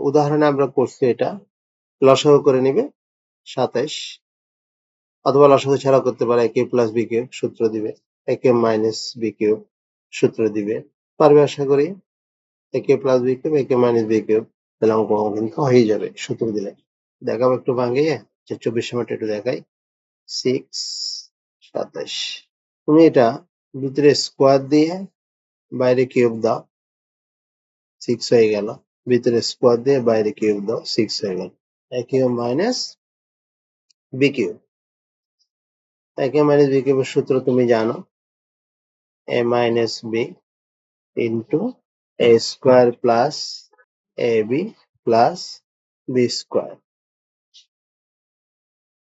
[SPEAKER 1] উদাহরণে আমরা করছি, এটা লসাগু করে নিবে 27, অথবা লসাগু ছাড়া করতে পারে, এ কিউব প্লাস বি কিউব সূত্র দিবে, এ কিউব মাইনাস বি কিউব সূত্র দিবে, পারবে আশা করি। এ cube plus B cube, a cube minus B cube, তাহলে অঙ্ক কিন্তু হয়ে যাবে সূত্র দিলে। দেখাবো একটু ভাঙিয়ে, যে 24 নাম্বারটা একটু দেখাই, 6 27, তুমি এটা ভিতরে স্কোয়ার দিয়ে বাইরে কিউব দাও, 6 হয়ে গেল, ভিতরে স্কোয়ার দিয়ে বাইরে কিউব দাও, 6 হয়ে গেল। A cube minus B cube, a cube minus B কিউবের সূত্র তুমি জানো, a minus b into a square plus a b plus B square.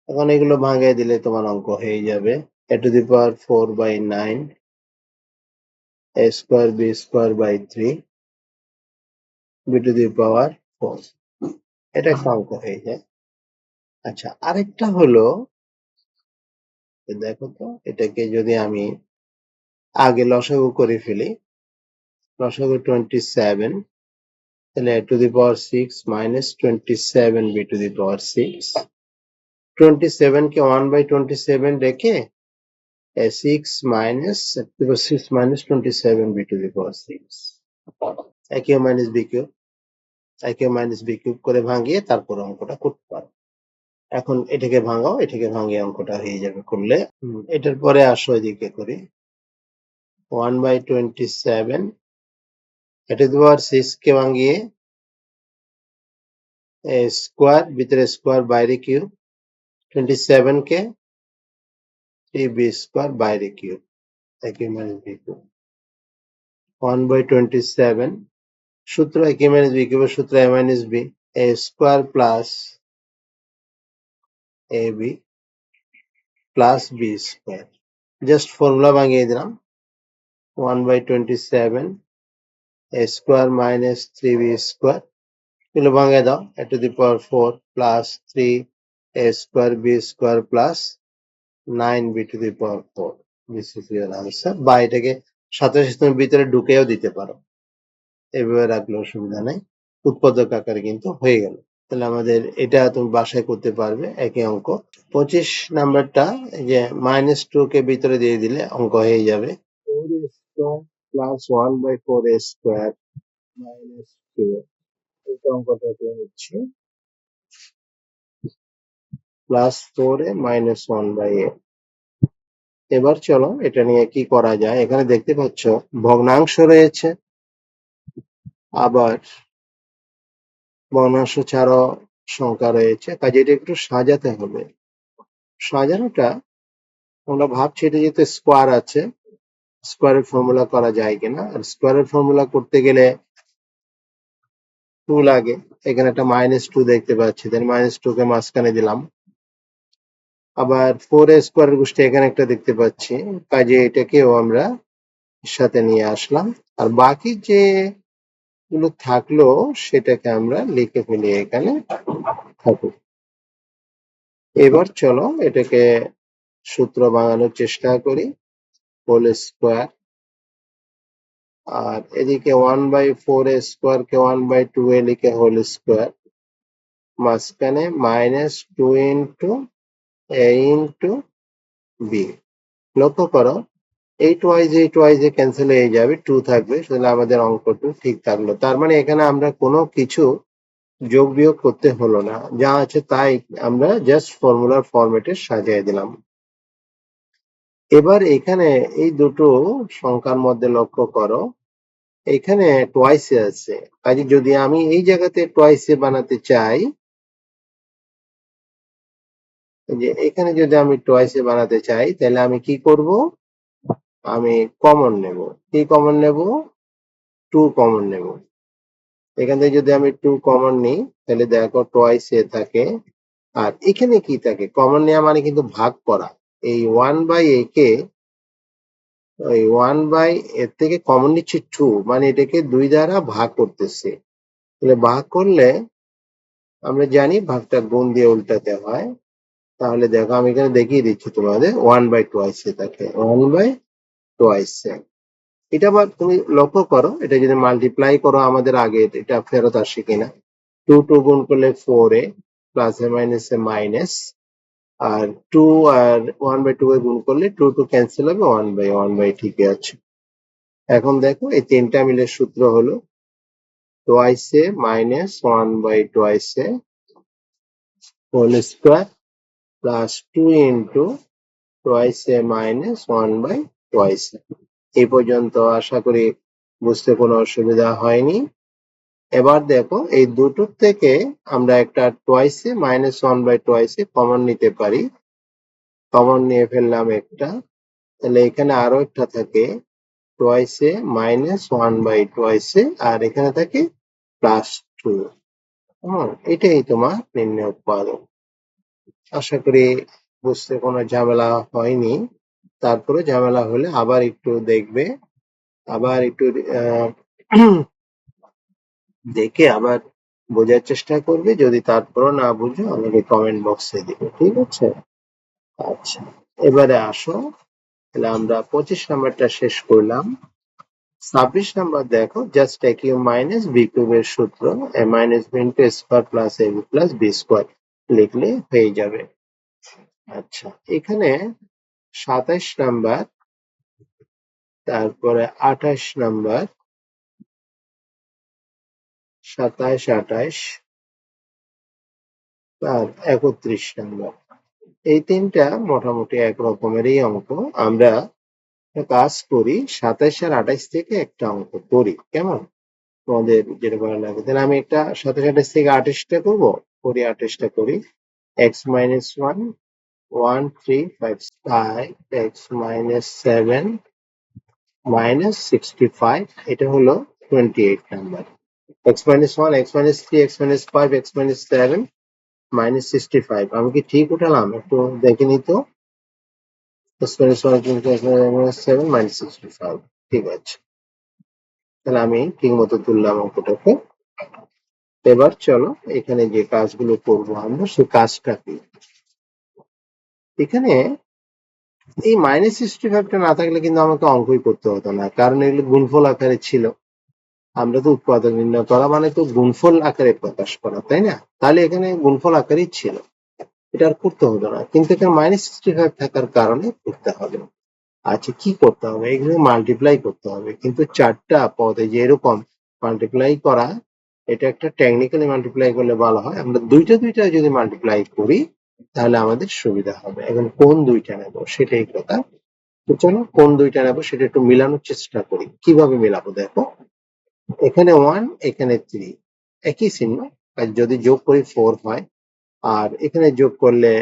[SPEAKER 1] এখন এগুলো ভাঙিয়ে দিলে তোমার অঙ্ক হয়ে যাবে, a to the power 4/9 a square b square by 3 b to the power 4, এটা একটা অঙ্ক হয়ে যায়। আচ্ছা, আরেকটা হলো, দেখো তো এটাকে যদি আমি আগে লসাগু করে ফেলি, লসাগু 27, তাহলে a to the power 6 minus 27b to the power 6, 27 কে 1/27 রেখে 6 minus 6 minus 27b to the power 6, a cube minus B cube, a cube minus B cube করে ভাঙিয়ে তারপর অঙ্কটা করতে পারো। এখন এটাকে ভাঙাও, এটাকে ভাঙিয়ে অঙ্কটা হয়ে যাবে করলে। এটার পরে আসো এদিকে করি। 1/27 এটা তোমার 6 কে ভাঙিয়ে স্কোয়ার, ভিতরে স্কোয়ার বাইরে কিউব, 27 কে 3b স্কোয়ার বাইরে কিউব, একই মাইনাস বি কিউব। 1/27 সূত্র একই মাইনাস বি কিউবের সূত্র a minus B, a square plus ab plus B square. Just formula ভাঙিয়ে দিলাম। 1/27 a square minus 3b square, এগুলো ভাঙিয়ে দাও, a two the power 4 plus 3 a square b square plus 9b two the power 4। This is your answer. বা এটাকে সাথে সাথে তুমি ভিতরে ঢুকেও দিতে পারো, এভাবে রাখলে অসুবিধা নেই, উৎপাদক আকারে কিন্তু হয়ে গেল। তাহলে আমাদের এটা তুমি বাসায় করতে পারবে একই অঙ্ক। 25 নাম্বারটা যে -2 কে ভিতরে দিয়ে দিলে অঙ্ক হয়ে যাবে 4a square plus 1/4a square minus 2। এটা অঙ্কটা হচ্ছে প্লাস 4a মাইনাস 1/a। এবার চলো এটা নিয়ে কি করা যায়। এখানে দেখতে পাচ্ছ ভগ্নাংশ রয়েছে, আবার ভগ্নাংশ ছাড়াও সংখ্যা রয়েছে, কাজে এটা একটু সাজাতে হবে। সাজানোটা আমরা ভাবছি এটা যেহেতু স্কোয়ার আছে, স্কোয়ারের ফর্মুলা করা যায় কিনা। আর স্কোয়ারের ফর্মুলা করতে গেলে 2 লাগে, এখানে একটা -2 দেখতে পাচ্ছি, দেন -2 কে মাঝখানে দিলাম। আবার 4a স্কোয়ারের গোষ্ঠী এখানে একটা দেখতে পাচ্ছি, কাজে এটাকেও আমরা সাথে নিয়ে আসলাম। আর বাকি যে গুলো থাকলো সেটাকে আমরা লিখে ফেলি এখানে থাকুক। এবার চলো এটাকে সূত্র বানানোর চেষ্টা করি। হোল স্কোয়ার, আর এদিকে 1/4a স্কোয়ার কে 1/2a লিখে হোল স্কোয়ার, মাঝখানে -2 ইন্টু a ইন্টু b। লক্ষ্য করো এই টোয়াইজে ক্যান্সেল হয়ে যাবে, 2 থাকবে, তাহলে আমাদের অঙ্কটু ঠিক থাকলো। তার মানে এখানে আমরা কোনো কিছু যোগ বিয়োগ করতে হলো না, যা আছে তাই আমরা জাস্ট ফর্মুলার ফরম্যাটে সাজিয়ে দিলাম। এবার এখানে এই দুটো সংখ্যার মধ্যে লক্ষ্য করো, এখানে টোয়াইসে আছে, কাজে যদি আমি এই জায়গাতে টোয়াইসে বানাতে চাই, যে এখানে যদি আমি টোয়াইসে বানাতে চাই, তাহলে আমি কি করব, আমি কমন নেব। কি কমন নেব? 2 কমন নেব। এখান থেকে যদি আমি 2 কমন নিই, তাহলে দেখো টোয়াইসে থাকে, আর এখানে কি থাকে, কমন নেওয়া মানে কিন্তু ভাগ করা। এই 1/a কে ওই 1 এর থেকে কমন নিচ্ছে 2, মানে এটাকে 2 দ্বারা ভাগ করতেছে। তাহলে ভাগ করলে আমরা জানি ভাগটা গুণ দিয়ে উল্টাতে হয়। তাহলে দেখো আমি এখানে দেখিয়ে দিচ্ছি তোমাদের, 1/2 থাকে, 1/2। এটা আবার তুমি লক্ষ্য করো, এটা যদি মাল্টিপ্লাই করো আমাদের আগে এটা ফেরত আসে কিনা। 2 গুণ করলে 4a প্লাস এ মাইনাস এ মাইনাস, আর 2 আর 1/2 এ গুণ করলে 2 ক্যান্সেল হবে, 1/1 ঠিকই আছে। এখন দেখো এই তিনটা মিলে সূত্র হলো twice a minus 1/2 whole square plus 2 into twice a minus 1/2। এই পর্যন্ত আশা করি বুঝতে কোনো অসুবিধা হয়নি। এবার দেখো এই দুটোর থেকে আমরা একটা টোয়াইস এ মাইনাস 1/2 কমন নিতে পারি। কমন নিয়ে ফেললাম একটা, তাহলে এখানে আরো একটা থাকে টোয়াইস এ মাইনাস 1/2, আর এখানে থাকে +2। এটাই তোমার নির্ণয় উৎপাদক। আশা করি বুঝতে কোনো ঝামেলা হয়নি। তারপরে ঝামেলা হলে আবার একটু দেখবে, আবার একটু দেখে আবার বোঝার চেষ্টা করবে। যদি তারপরও না বুঝো আমাকে কমেন্ট বক্সে দিবে, ঠিক আছে? আচ্ছা, এবারে আসো, তাহলে আমরা 25 নাম্বারটা শেষ করলাম। 26 নাম্বার দেখো, just a cube minus b কিউবের সূত্র a minus b into a square plus ab plus b square লিখলে হয়ে যাবে। আচ্ছা, এখানে 27 নাম্বার, তারপরে 28 নাম্বার, 27, 28 আর 31 নম্বর। এই তিনটা মোটামুটি এক রকমেরই অঙ্ক। আমরা একটা কাজ করি, 27 আর 28 থেকে একটা অঙ্ক করি, কেমন? তোমাদের যেটা ভালো লাগে। তাহলে আমি একটা 27, 28 থেকে 28টা করবো, করি 28টা করি। x minus 1, 1, 3, 5, 5, x minus 7, minus 65, এটা হলো 28 number. x minus 1, x minus 3, x minus 5, x minus 7, minus 65, আমি কি ঠিক উঠালাম? একটু দেখে নিই তো। x minus 1, x minus 7, minus 65, ঠিক আছে। তাহলে আমি ঠিক মতো তুললাম অঙ্কটাকে। এবার চলো এখানে যে কাজগুলো করবো আমরা, সেই কাজটা কি। এখানে এই মাইনাস 65টা না থাকলে কিন্তু আমাকে অঙ্কই করতে হতো না, কারণ এগুলো গুণফল আকারে ছিল। আমরা তো উৎপাদক নির্ণয় করা মানে তো গুণফল আকারে প্রকাশ করা, তাই না? তাহলে এখানে গুণফল আকারেই ছিল, এটা আর করতে হতো না, কিন্তু এখানে মাইনাস 65 থাকার কারণে করতে হবে। আচ্ছা, কি করতে হবে? এগুলো মাল্টিপ্লাই করতে হবে, কিন্তু চারটা পদে যে এরকম মাল্টিপ্লাই করা, এটা একটা টেকনিক্যালি মাল্টিপ্লাই করলে ভালো হয়। আমরা দুইটা দুইটা যদি মাল্টিপ্লাই করি তাহলে আমাদের সুবিধা হবে। এখন কোন দুইটা নেব সেটাই কথা। তো চলো কোন দুইটা নেব সেটা একটু মিলানোর চেষ্টা করি। কিভাবে মিলাবো দেখো, এখানে 1, এখানে 3, একই চিহ্ন। আর যদি যোগ করি 4 হয়, আর এখানে যোগ করলে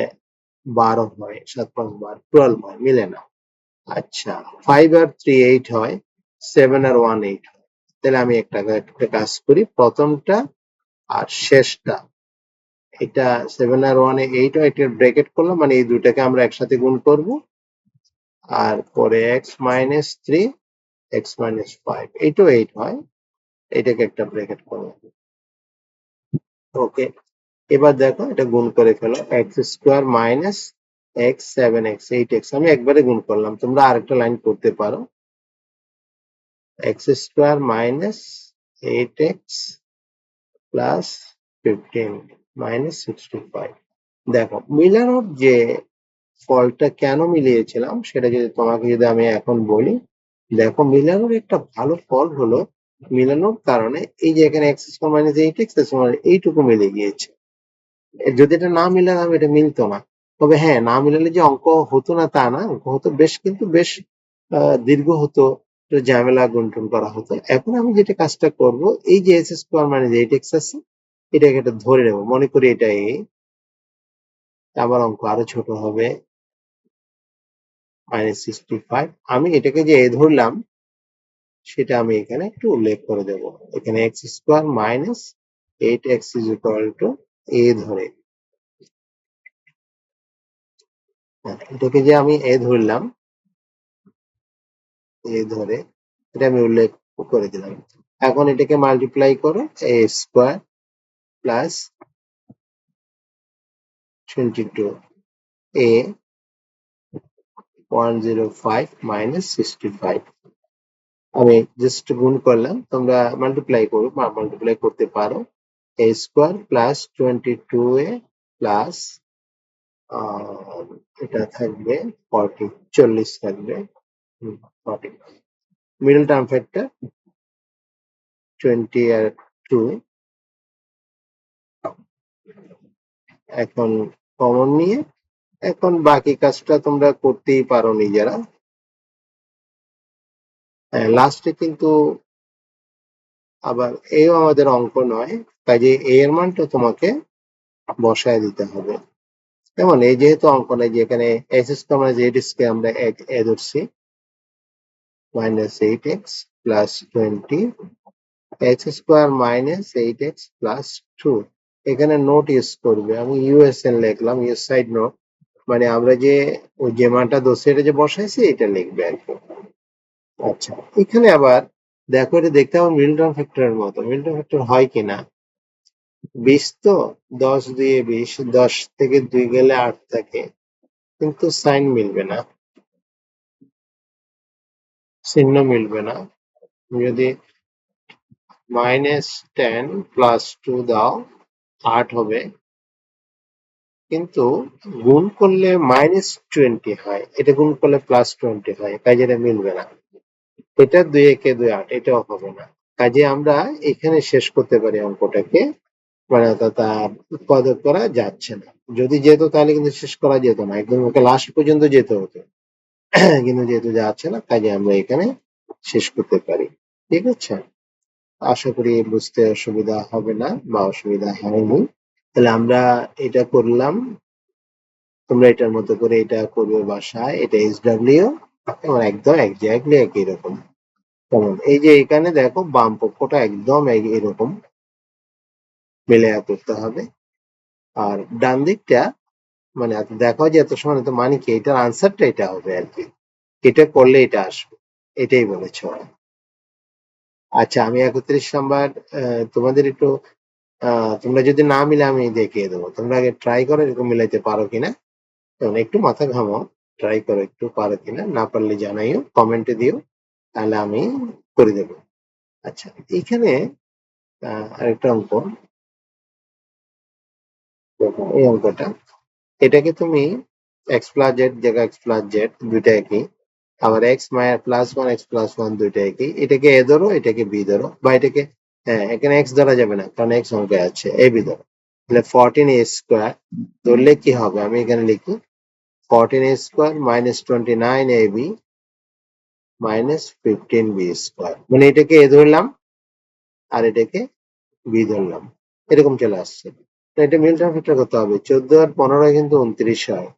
[SPEAKER 1] 12 হয়, 7 5 12, 12 হয়, মিলে না। আচ্ছা, 5 আর 3 8 হয়, 7 আর 1 8 হয়। তাহলে আমি একটা কাজ করি, প্রথমটা আর শেষটা, এটা 7 আর 1 8 হয়, এটা ব্র্যাকেট করলাম, মানে এই দুইটাকে আমরা একসাথে গুণ করব। আর পরে x minus 3, x minus 5, এইটাও 8 হয়, এটাকে একটা ব্র্যাকেট করব। ওকে, এবার দেখো এটা গুণ করে ফেলো, x square minus x 7x 8x, আমি একবারে গুণ করলাম, তোমরা আরেকটা লাইন করতে পারো। x square minus 8x plus 15 minus 65। দেখো মিলানোর যে ফলটা কেন মিলিয়েছিলাম সেটা যদি তোমাকে যদি আমি এখন বলি, দেখো মিলানোর একটা ভালো ফল হলো, মিলানোর কারণে এই যে এখানে x স্কোয়ার মাইনাস 8x এইটুকু মিলে গিয়েছে। যদি এটা না মিলাতাম এটা মিলতো না। তবে হ্যাঁ, না মিলালে যে অঙ্ক হতো না তা না, অঙ্ক হতো বেশ, কিন্তু বেশ দীর্ঘ হতো, একটু ঝামেলা গুনটুন করা হতো। এখন আমি যেটা কাজটা করব, এই যে এস স্কোয়ার মানে যে 8x আছে, এটাকে একটা ধরে নেব, মনে করি এটা এ, আবার অঙ্ক আরো ছোট হবে, -65। আমি এটাকে যে এ ধরলাম সেটা আমি এখানে একটু উল্লেখ করে দেব, এখানে x square minus 8x is equal to a ধরে, এটাকে যে আমি এ ধরলাম, এ ধরে এটা আমি উল্লেখ করে দিলাম। এখন এটাকে মাল্টিপ্লাই করো, এ স্কোয়ার প্লাস 22 এ 105 মাইনাস 65। আমি জাস্ট গুণ করলাম, তোমরা মাল্টিপ্লাই করো, মাল্টিপ্লাই করতে পারো। এ স্কোয়ার প্লাস 22a প্লাস এটা থাকবে 40, 40 থাকবে, 40, মিডল টার্ম ফ্যাক্টর 20 আর 2, এখন কমন নিয়ে এখন বাকি কাজটা তোমরা করতেই পারো নিজেরা। লাস্টে কিন্তু আবার এও আমাদের অঙ্ক নয়, কাজে এ এর মানটা তোমাকে বসায় দিতে হবে। যেমন এই যেহেতু অঙ্ক নেই, যে এখানে এস স্কোয়ার মানে জেড কে আমরা এ ধরছি, minus 8x plus 20, x square minus 8x plus 2। এখানে নোট ইউজ করবে, আমি ইউএসএন লিখলাম, ইউএস সাইড নোট, মানে আমরা যে ওই যে মানটা ধরছি এটা যে বসাইছি এটা লিখবে আর কি। আচ্ছা, এখানে আবার দেখো, এটা দেখতে আমার মিডল টার্ম ফ্যাক্টরের মতো, মিডল টার্ম ফ্যাক্টর হয় কিনা। 20 তো, 10 দিয়ে 20, 10 থেকে 2 গেলে 8 থাকে, কিন্তু সাইন মিলবে না, চিহ্ন মিলবে না। যদি -10 প্লাস 2 দাও 8 হবে, কিন্তু গুণ করলে -20 হয়, এটা গুণ করলে +20 হয়, তাই যেটা মিলবে না। এটা 2 একে 2 8, এটাও হবে না। কাজে আমরা এখানে শেষ করতে পারি অঙ্কটাকে, মানে অর্থাৎ উৎপাদক করা যাচ্ছে না। যদি যেত তাহলে কিন্তু শেষ করা যেত না, একদম ওকে লাস্ট পর্যন্ত যেতে হতো। কিন্তু যেহেতু যাচ্ছে না, কাজে আমরা এখানে শেষ করতে পারি। ঠিক আছে, আশা করি বুঝতে অসুবিধা হবে না বা অসুবিধা হয়নি। তাহলে আমরা এটা করলাম, তোমরা এটার মতো করে এটা করবে বাসায়। এটা SW এবং একদম এক্স্যাক্টলি একই রকম। যেমন এই যে এখানে দেখো বাম পক্ষটা একদম এরকম মিলে করতে হবে, আর ডান দিকটা মানে দেখো যে এত সময় তো মানে কি এটার আনসারটা এটা হবে আর কি, এটা করলে এটা আসবে, এটাই বলেছ। আচ্ছা, আমি 31 নাম্বার তোমাদের একটু তোমরা যদি না মিলে আমি দেখিয়ে দেবো, তোমরা আগে ট্রাই করো এরকম মিলাইতে পারো কিনা। তখন একটু মাথা ঘামাও, ট্রাই করো একটু পারো কিনা, না পারলে জানাইও, কমেন্টে দিও, তাহলে আমি করে দেবো। আচ্ছা, এখানে আরেকটা অঙ্ক, দেখো এই অঙ্কটা, এটাকে তুমি এক্স প্লাস জেড জায়গা এক্স প্লাস জেড দুইটা একই, আবার x plus one x plus one দুইটা একই, এটাকে এ ধরো এটাকে বি ধরো, বা এটাকে, হ্যাঁ এখানে এক্স ধরা যাবে না কারণ এক্স অঙ্কে আছে, এ বি ধরো। তাহলে 14a² ধরলে কি হবে, আমি এখানে লিখি 14a² minus 29ab minus 15b², মানে এটাকে এ ধরলাম আর এটাকে বি ধরলাম, এরকম চলে আসছে। তো এটা মিল ট্রান্সফার করতে হবে, 14 আর 15 কিন্তু 29 হয়।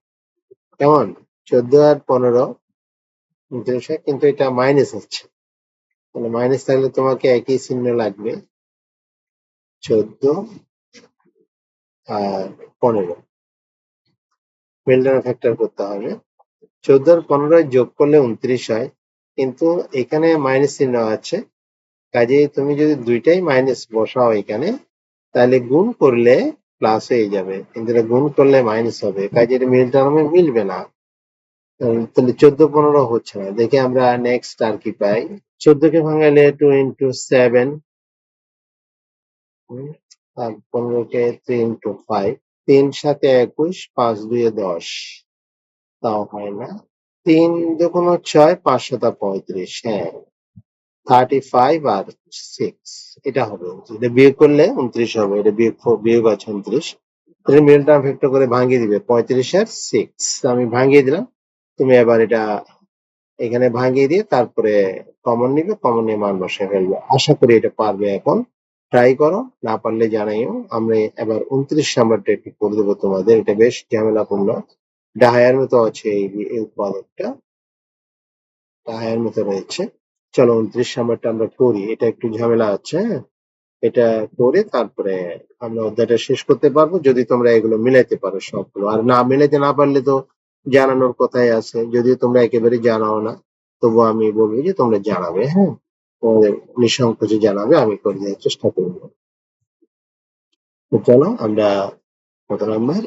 [SPEAKER 1] কেমন, 14 আর 15 29 হয়, কিন্তু এটা মাইনাস হচ্ছে, তাহলে মাইনাস থাকলে তোমাকে একই চিহ্ন লাগবে, 14 আর 15 মিল্টন ফ্যাক্টর করতে হবে। 14 আর 15 যোগ করলে 29 হয়, কিন্তু এখানে মাইনাস চিহ্ন আছে, কাজেই তুমি যদি দুইটাই মাইনাস বসাও এখানে, তাহলে গুণ করলে প্লাস হয়ে যাবে, কিন্তু এটা গুণ করলে মাইনাস হবে, কাজে এটা মিল টার্মে মিলবে না। তাহলে 14 15 হচ্ছে না, দেখে আমরা নেক্সট আর কি পাই। 14 কে ভাঙালে 2 into 7, আর 15 কে 3 into 5, 3 7 21, 5 2 10, তাও হয় না। 3 দুগুণ 6, 5 7 35, হ্যাঁ 35 আর 6, এটা হবে, এটা বিয়োগ করলে 29 হবে, এটা বিয়োগ আছে 29। তাহলে মিলটা ভেক্টর করে ভাঙিয়ে দিবে, 35 আর 6 আমি ভাঙিয়ে দিলাম, তুমি এবার এটা এখানে ভাঙিয়ে দিয়ে তারপরে কমন নিবে, কমন নিয়ে মান বসিয়ে ফেলবে। আশা করি এটা পারবে, এখন ট্রাই করো, না পারলে জানাইও। আমরা এবার 29 নাম্বারটা একটু করে দেবো তোমাদের, এটা বেশ ঝামেলাপূর্ণ, ডাহায়ার মতো আছে এই উৎপাদকটা, ডাহায়ার মতো রয়েছে। চলো 29 নাম্বারটা আমরা করি, এটা একটু ঝামেলা আছে, হ্যাঁ এটা করে তারপরে আমরা অধ্যায়টা শেষ করতে পারবো, যদি তোমরা এগুলো মিলাইতে পারো সবগুলো। আর না মিলাইতে না পারলে তো জানানোর কথাই আছে, যদিও তোমরা একেবারে জানাও না, তবু আমি বলবো যে তোমরা জানাবে, হ্যাঁ তোমাদের নিঃসংকোচে জানাবে, আমি করে দেওয়ার চেষ্টা করবো। তো চলো আমরা কত নাম্বার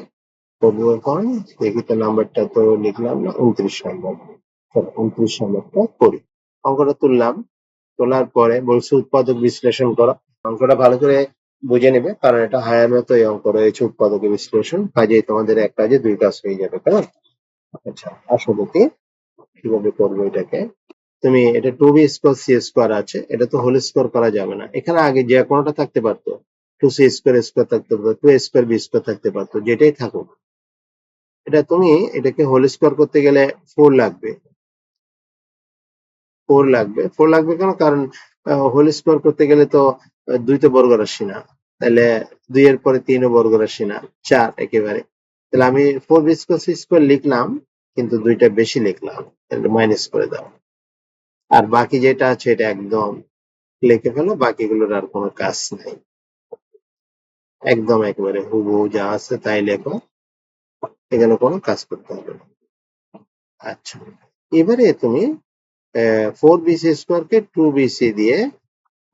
[SPEAKER 1] করবো এখন, দেখি তো, নাম্বারটা তো লিখলাম না, 29 নাম্বার। চলো 29 নাম্বারটা করি। অঙ্কটা তুললাম, তোলার পরে বলছে উৎপাদক বিশ্লেষণ করা। অঙ্কটা ভালো করে বুঝে নেবে, কারণ এটা হায়ার মতো এই অঙ্ক রয়েছে, উৎপাদকের বিশ্লেষণ, কাজেই তোমাদের এক কাজে দুই কাজ হয়ে যাবে, কেমন। আচ্ছা, আসো দেখি কিভাবে করবো এটাকে। তুমি এটা 2b² c² আছে, এটা তো হোল স্কোয়ার করা যাবে না, এখানে আগে যে কোনোটা থাকতে পারতো, 2c² থাকতে পারতো, 2a²b² থাকতে পারতো, যেটাই থাকুক, এটা তুমি এটাকে হোল স্কোয়ার করতে গেলে 4 লাগবে, 4 লাগবে কেন, কারণ হোল স্কোয়ার করতে গেলে তো 2 তো বর্গ রাশি না, তাহলে 2 এর পরে 3ও বর্গ রাশি না, 4 একেবারে। তাহলে আমি 4b² লিখলাম, কিন্তু 2টা বেশি লিখলাম, মাইনাস করে দাও। আর বাকি যেটা আছে এটা একদম লিখে ফেলো, বাকিগুলোর আর কোনো কাজ নাই, একদম একেবারে হুবহু যা আছে তাই লেখো, এখানে কোনো কাজ করতে হবে না। আচ্ছা, এবারে তুমি 4bc² কে 2bc দিয়ে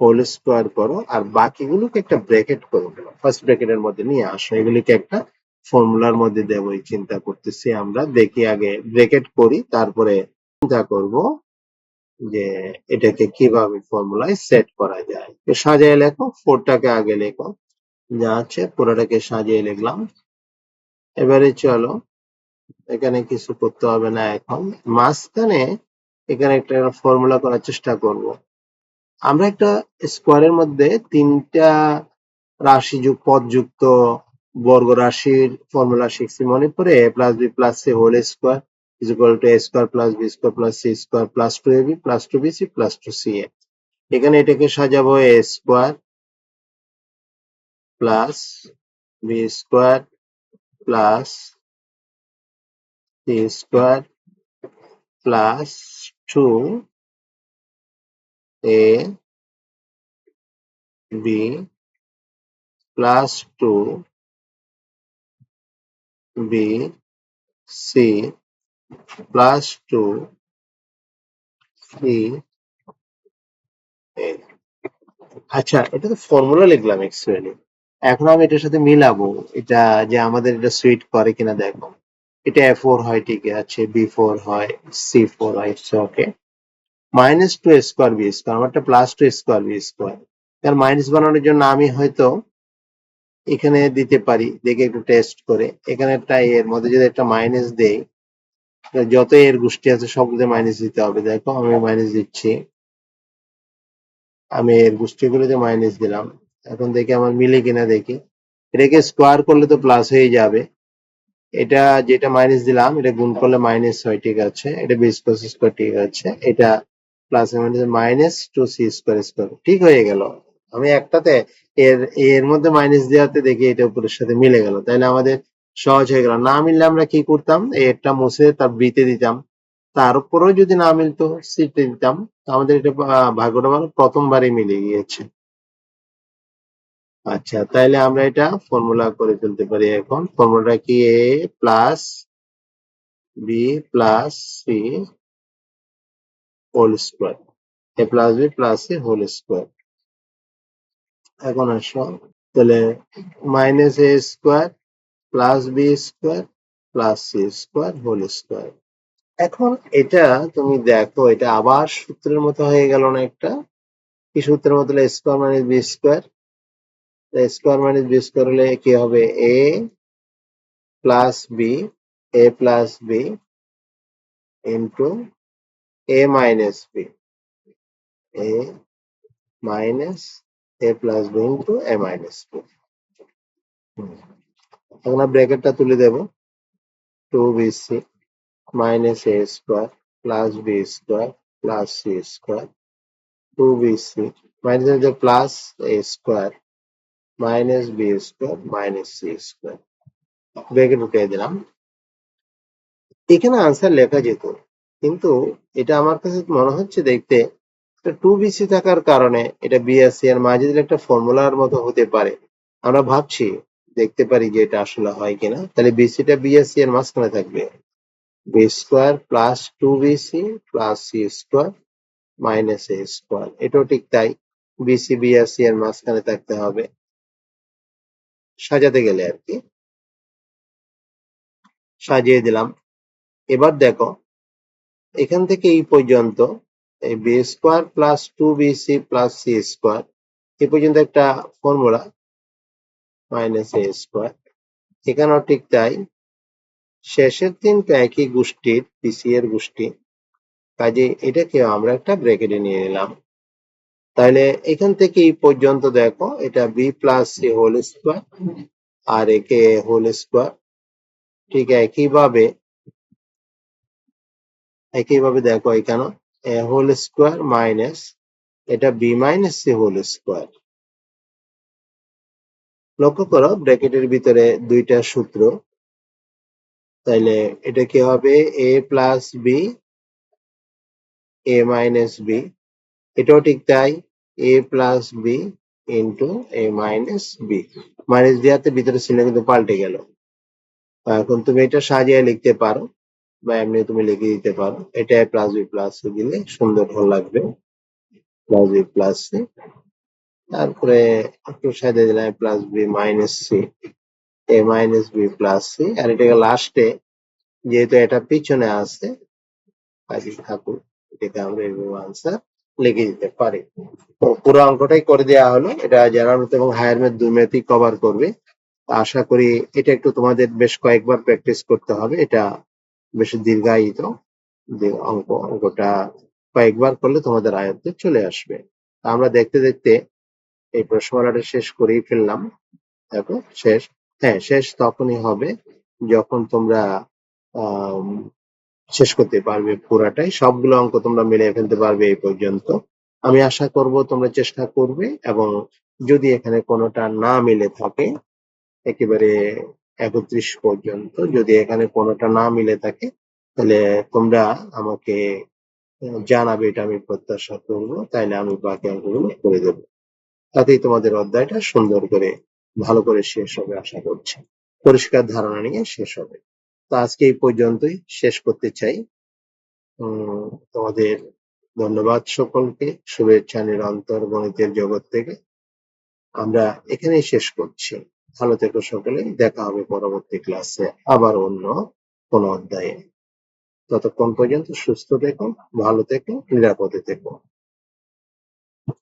[SPEAKER 1] হোল স্কোয়ার করো, আর বাকিগুলোকে একটা ব্র্যাকেট করে দেবো, ফার্স্ট ব্র্যাকেটের মধ্যে নিয়ে আসো, এগুলিকে একটা ফর্মুলার মধ্যে দেবো, এই চিন্তা করতেছি আমরা, দেখি আগে ব্র্যাকেট করি, তারপরে চিন্তা করব যে এটাকে কিভাবে ফর্মুলায় সেট করা যায়। তো সাজিয়ে লেখো, 4টাকে আগে লেখো, যা আছে পুরোটাকে সাজিয়ে লিখলাম। এবারে চলো, এখানে কিছু করতে হবে না এখন, মাঝখানে এখানে একটা ফর্মুলা করার চেষ্টা করব। আমরা একটা স্কোয়ারের মধ্যে তিনটা পদযুক্ত বর্গ রাশির ফর্মুলা শিখছি মনে পড়ে? a plus B plus C whole square is equal to a square plus B square plus C square plus 2ab plus 2bc plus 2ca। এখানে এটাকে সাজাবো a square plus B square plus C square plus 2a b plus 2b c plus 2c a। আচ্ছা, এটা তো ফর্মুলা লিখলাম অ্যাকচুয়ালি। এখন আমি এটার সাথে মিলাবো এটা, যে আমাদের এটা সুইট করে কিনা দেখো। এটা a4 হয়, ঠিক আছে, b4 হয়, c4 হয়, okay. Minus two square b square, আমারটা plus two square b square. তার মাইনাস বানানোর জন্য আমি হয়তো এখানে দিতে পারি, দেখে একটু টেস্ট করে। এখানে একটা এর মধ্যে যদি একটা মাইনাস দেই, যত এর গোষ্ঠী আছে সবগুলো মাইনাস দিতে হবে। দেখো আমি মাইনাস দিচ্ছি, আমি এর গোষ্ঠীগুলোতে মাইনাস দিলাম। এখন দেখি আমার মিলে কিনা দেখি। এটাকে স্কোয়ার করলে তো প্লাস হয়ে যাবে। এটা যেটা মাইনাস দিলাম এটা গুণ করলে মাইনাস হয়, ঠিক আছে। এটা বি স্কোয়ার সি স্কোয়ার, ঠিক আছে। এটা plus minus minus two C square square, ঠিক হয়ে গেল। আমি একটাতে এর এর মধ্যে মাইনাস দেওয়াতে দেখি এটা উপরের সাথে মিলে গেল, তাহলে আমাদের সহজ হয়ে গেল। না মিললে আমরা কি করতাম, একটা মুছে তার বিতে দিতাম, তার উপরেও যদি না মিলতো সিতে দিতাম। আমাদের এটা ভাগ্যটা ভালো, প্রথমবারই মিলে গিয়েছে। আচ্ছা, তাইলে আমরা এটা ফর্মুলা করে ফেলতে পারি। এখন ফর্মুলাটা কি, a plus B plus C whole square, a plus B plus C whole square. এখন আসো, তাহলে minus a square plus B square plus C square whole square. এখন এটা তুমি দেখো, এটা আবার সূত্রের মতো হয়ে গেল না একটা? কি সূত্রের মতো? Square minus B square. Square minus B square হলে কি হবে, a plus b, a plus B into A minus b, a minus a plus B into A minus b. এখন ব্র্যাকেটটা তুলে দেব, two b c minus a square plus B square plus C square, two b c minus plus a square minus B square minus c square. Bracket উঠিয়ে দিলাম। এখানে আনসার লেখা যেত, কিন্তু এটা আমার কাছে মনে হচ্ছে দেখতে টু বিসি থাকার কারণে এটা বি আর সি এর মাঝে দিলে একটা ফর্মুলার মতো হতে পারে। আমরা ভাবছি, দেখতে পারি যে এটা আসলে হয় কিনা। তাহলে বিসিটা বি আর সি এর মাঝখানে থাকবে, b square plus two BC plus C square minus a square. এটাও ঠিক তাই, বিসি বি আর সি এর মাঝখানে থাকতে হবে সাজাতে গেলে আর কি। সাজিয়ে দিলাম। এবার দেখো, এখান থেকে এই পর্যন্ত এই B square plus two BC plus C square এই পর্যন্ত একটা ফর্মুলা মাইনাস এ স্কোয়ার। এখানেও ঠিক তাই, শেষের তিনটা একই গোষ্ঠীর, বিসি এর গোষ্ঠী, কাজে এটাকে আমরা একটা ব্র্যাকেটে নিয়ে নিলাম। তাহলে এখান থেকে এই পর্যন্ত দেখো, এটা b plus C whole square আর একে হোল স্কোয়ার। ঠিক একইভাবে দেখো এখানে এ হোল স্কোয়ার মাইনাস এটা b minus c whole square. লক্ষ্য করো ব্র্যাকেটের ভিতরে দুইটা সূত্র, তাইলে এটা কি হবে, a plus b a minus B. এটাও ঠিক তাই, এ প্লাস বি ইন্টু এ মাইনাস বি। মাইনাস দেওয়াতে ভিতরে চিহ্ন কিন্তু পাল্টে গেল। এখন তুমি এটা সাজিয়ে লিখতে পারো বা এমনি তুমি লিখে দিতে পারো। এটা প্লাস বি প্লাস সি দিলে সুন্দর ভালো লাগবে, প্লাস বি প্লাস সি। তারপরে একটু সাজিয়ে দিলাম প্লাস বি মাইনাস সি, এ মাইনাস বি প্লাস সি। আর এটাকে লাস্টে, যেহেতু এটা পিছনে আছে কাজী ঠাকুর, এটাকে আমরা এরকম আনসার লিখে দিতে পারি। তো পুরো অঙ্কটাই করে দেওয়া হলো। এটা জেনারেল ম্যাথ এবং হায়ার ম্যাথ দুই ম্যাথই কভার করবে। আশা করি এটা একটু তোমাদের বেশ কয়েকবার প্র্যাকটিস করতে হবে। এটা বেশ দীর্ঘায়িত অঙ্কটা কয়েকবার করলে তোমাদের আয়ত্তে চলে আসবে। আমরা দেখতে দেখতে এই প্রশ্নমালাটা শেষ করেই ফেললাম। দেখো শেষ। হ্যাঁ, শেষ তখনই হবে যখন তোমরা আম শেষ করতে পারবে পুরাটাই। সবগুলো অঙ্ক তোমরা মিলিয়ে ফেলতে পারবে এই পর্যন্ত। আমি আশা করব তোমরা চেষ্টা করবে, এবং যদি এখানে কোনোটা না মিলে থাকে একেবারে ৩১ পর্যন্ত যদি এখানে কোনোটা না মিলে থাকে, তাহলে তোমরা আমাকে জানাবে, এটা আমি প্রত্যাশা করব। তাইলে আমি বাকি অঙ্কগুলো করে দেব। তাতেই তোমাদের অধ্যায়টা সুন্দর করে ভালো করে শেষ হবে আশা করছি। পরিষ্কার ধারণা নিয়ে শেষ হবে। তো আজকে এই পর্যন্তই শেষ করতে চাই। তোমাদের ধন্যবাদ সকলকে। শুভেচ্ছা নিরন্তর গণিতের জগৎ থেকে। আমরা এখানেই শেষ করছি। ভালো থেকো সকলে। দেখা হবে পরবর্তী ক্লাসে আবার অন্য কোনো অধ্যায়ে। ততক্ষণ পর্যন্ত সুস্থ থেকো, ভালো থেকো, নিরাপদে থেকো।